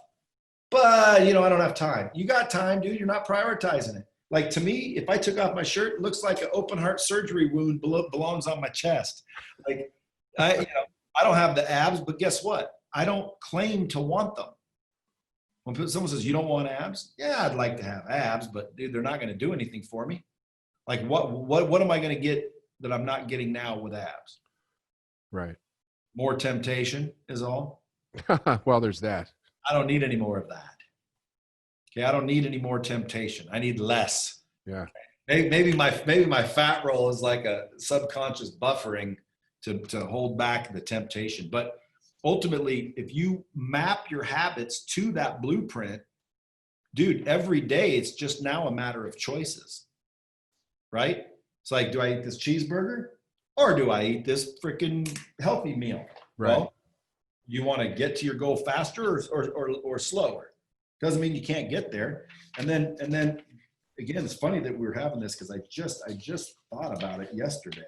But, I don't have time. You got time, dude. You're not prioritizing it. Like, to me, if I took off my shirt, it looks like an open heart surgery wound belongs on my chest. Like, I don't have the abs, but guess what? I don't claim to want them. When someone says, you don't want abs? Yeah, I'd like to have abs, but dude, they're not going to do anything for me. Like, what am I going to get that I'm not getting now with abs? Right. More temptation is all. Well, there's that. I don't need any more of that. Okay, I don't need any more temptation. I need less. Yeah. Maybe my fat roll is like a subconscious buffering to hold back the temptation. But ultimately, if you map your habits to that blueprint, dude, every day it's just now a matter of choices, right? It's like, do I eat this cheeseburger or do I eat this freaking healthy meal? Right. Well, you want to get to your goal faster or slower? Doesn't mean you can't get there. And then again, it's funny that we're having this because I just thought about it yesterday.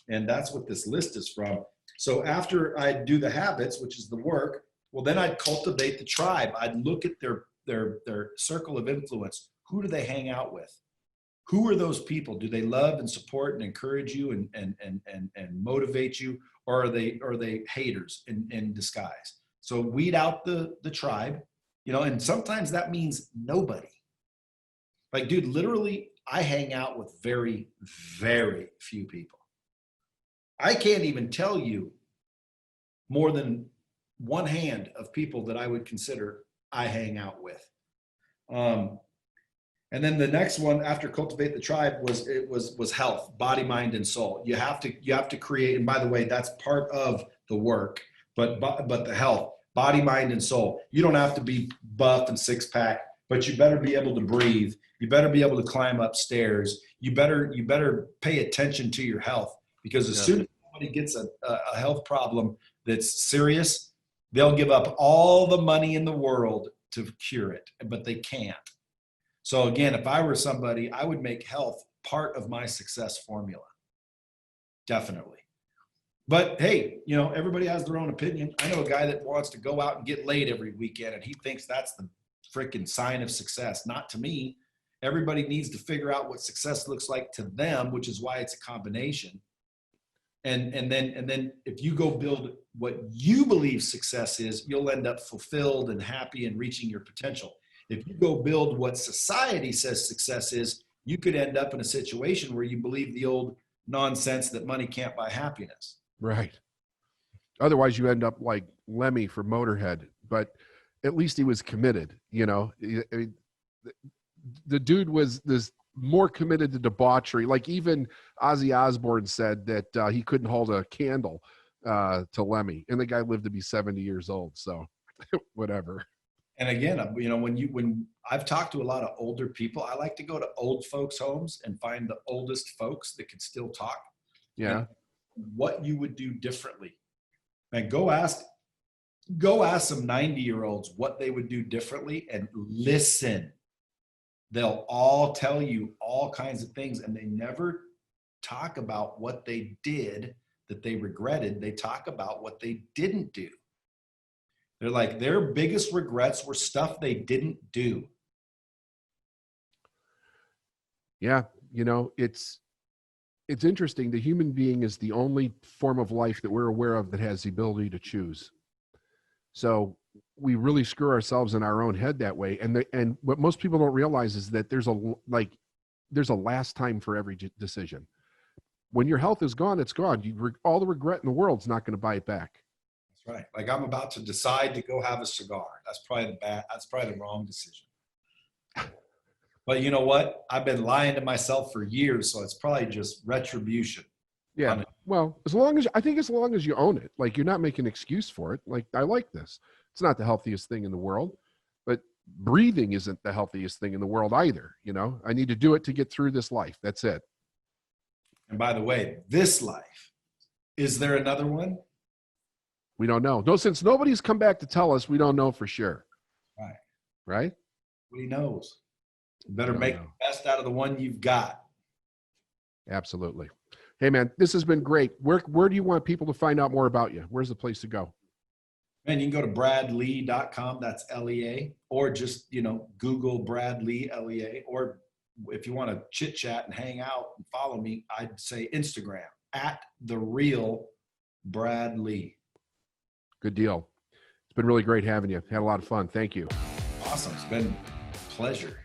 And that's what this list is from. So after I do the habits, which is the work, well, then I'd cultivate the tribe. I'd look at their circle of influence. Who do they hang out with? Who are those people? Do they love and support and encourage you and motivate you? Or are they haters in disguise? So weed out the tribe, you know, and sometimes that means nobody. Like, dude, literally, I hang out with very, very few people. I can't even tell you more than one hand of people that I would consider I hang out with. And then the next one after cultivate the tribe was health, body, mind, and soul. You have to create, and by the way, that's part of the work, but the health, body, mind, and soul. You don't have to be buff and six pack, but you better be able to breathe. You better be able to climb upstairs. You better pay attention to your health, because as soon as somebody gets a health problem that's serious, they'll give up all the money in the world to cure it, but they can't. So again, if I were somebody, I would make health part of my success formula. Definitely. But hey, you know, everybody has their own opinion. I know a guy that wants to go out and get laid every weekend, and he thinks that's the freaking sign of success. Not to me. Everybody needs to figure out what success looks like to them, which is why it's a combination. And then if you go build what you believe success is, you'll end up fulfilled and happy and reaching your potential. If you go build what society says success is, you could end up in a situation where you believe the old nonsense that money can't buy happiness. Right. Otherwise, you end up like Lemmy for Motorhead, but at least he was committed. You know, I mean, the dude was more committed to debauchery. Like even Ozzy Osbourne said that he couldn't hold a candle to Lemmy, and the guy lived to be 70 years old. So whatever. And again, you know, when I've talked to a lot of older people, I like to go to old folks' homes and find the oldest folks that can still talk. Yeah. What you would do differently. And go ask some 90-year-olds what they would do differently, and listen. They'll all tell you all kinds of things, and they never talk about what they did that they regretted. They talk about what they didn't do. They're like, their biggest regrets were stuff they didn't do. Yeah. You know, it's interesting. The human being is the only form of life that we're aware of that has the ability to choose. So we really screw ourselves in our own head that way. And what most people don't realize is that there's a last time for every decision. When your health is gone, it's gone. All the regret in the world's not going to buy it back. That's right. Like, I'm about to decide to go have a cigar. That's probably the wrong decision. But you know what? I've been lying to myself for years, so it's probably just retribution. Yeah. Well, as long as you own it, like you're not making an excuse for it. Like, I like this. It's not the healthiest thing in the world, but breathing isn't the healthiest thing in the world either. You know, I need to do it to get through this life. That's it. And by the way, this life, is there another one? We don't know. No, since nobody's come back to tell us, we don't know for sure. Right. Right? Nobody knows. You better make the best out of the one you've got. Absolutely. Hey, man, this has been great. Where do you want people to find out more about you? Where's the place to go? Man, you can go to bradlea.com. That's LEA. Or just, you know, Google Brad Lea, LEA. Or if you want to chit chat and hang out and follow me, I'd say Instagram @TheRealBradLea. Good deal. It's been really great having you. Had a lot of fun. Thank you. Awesome. It's been a pleasure.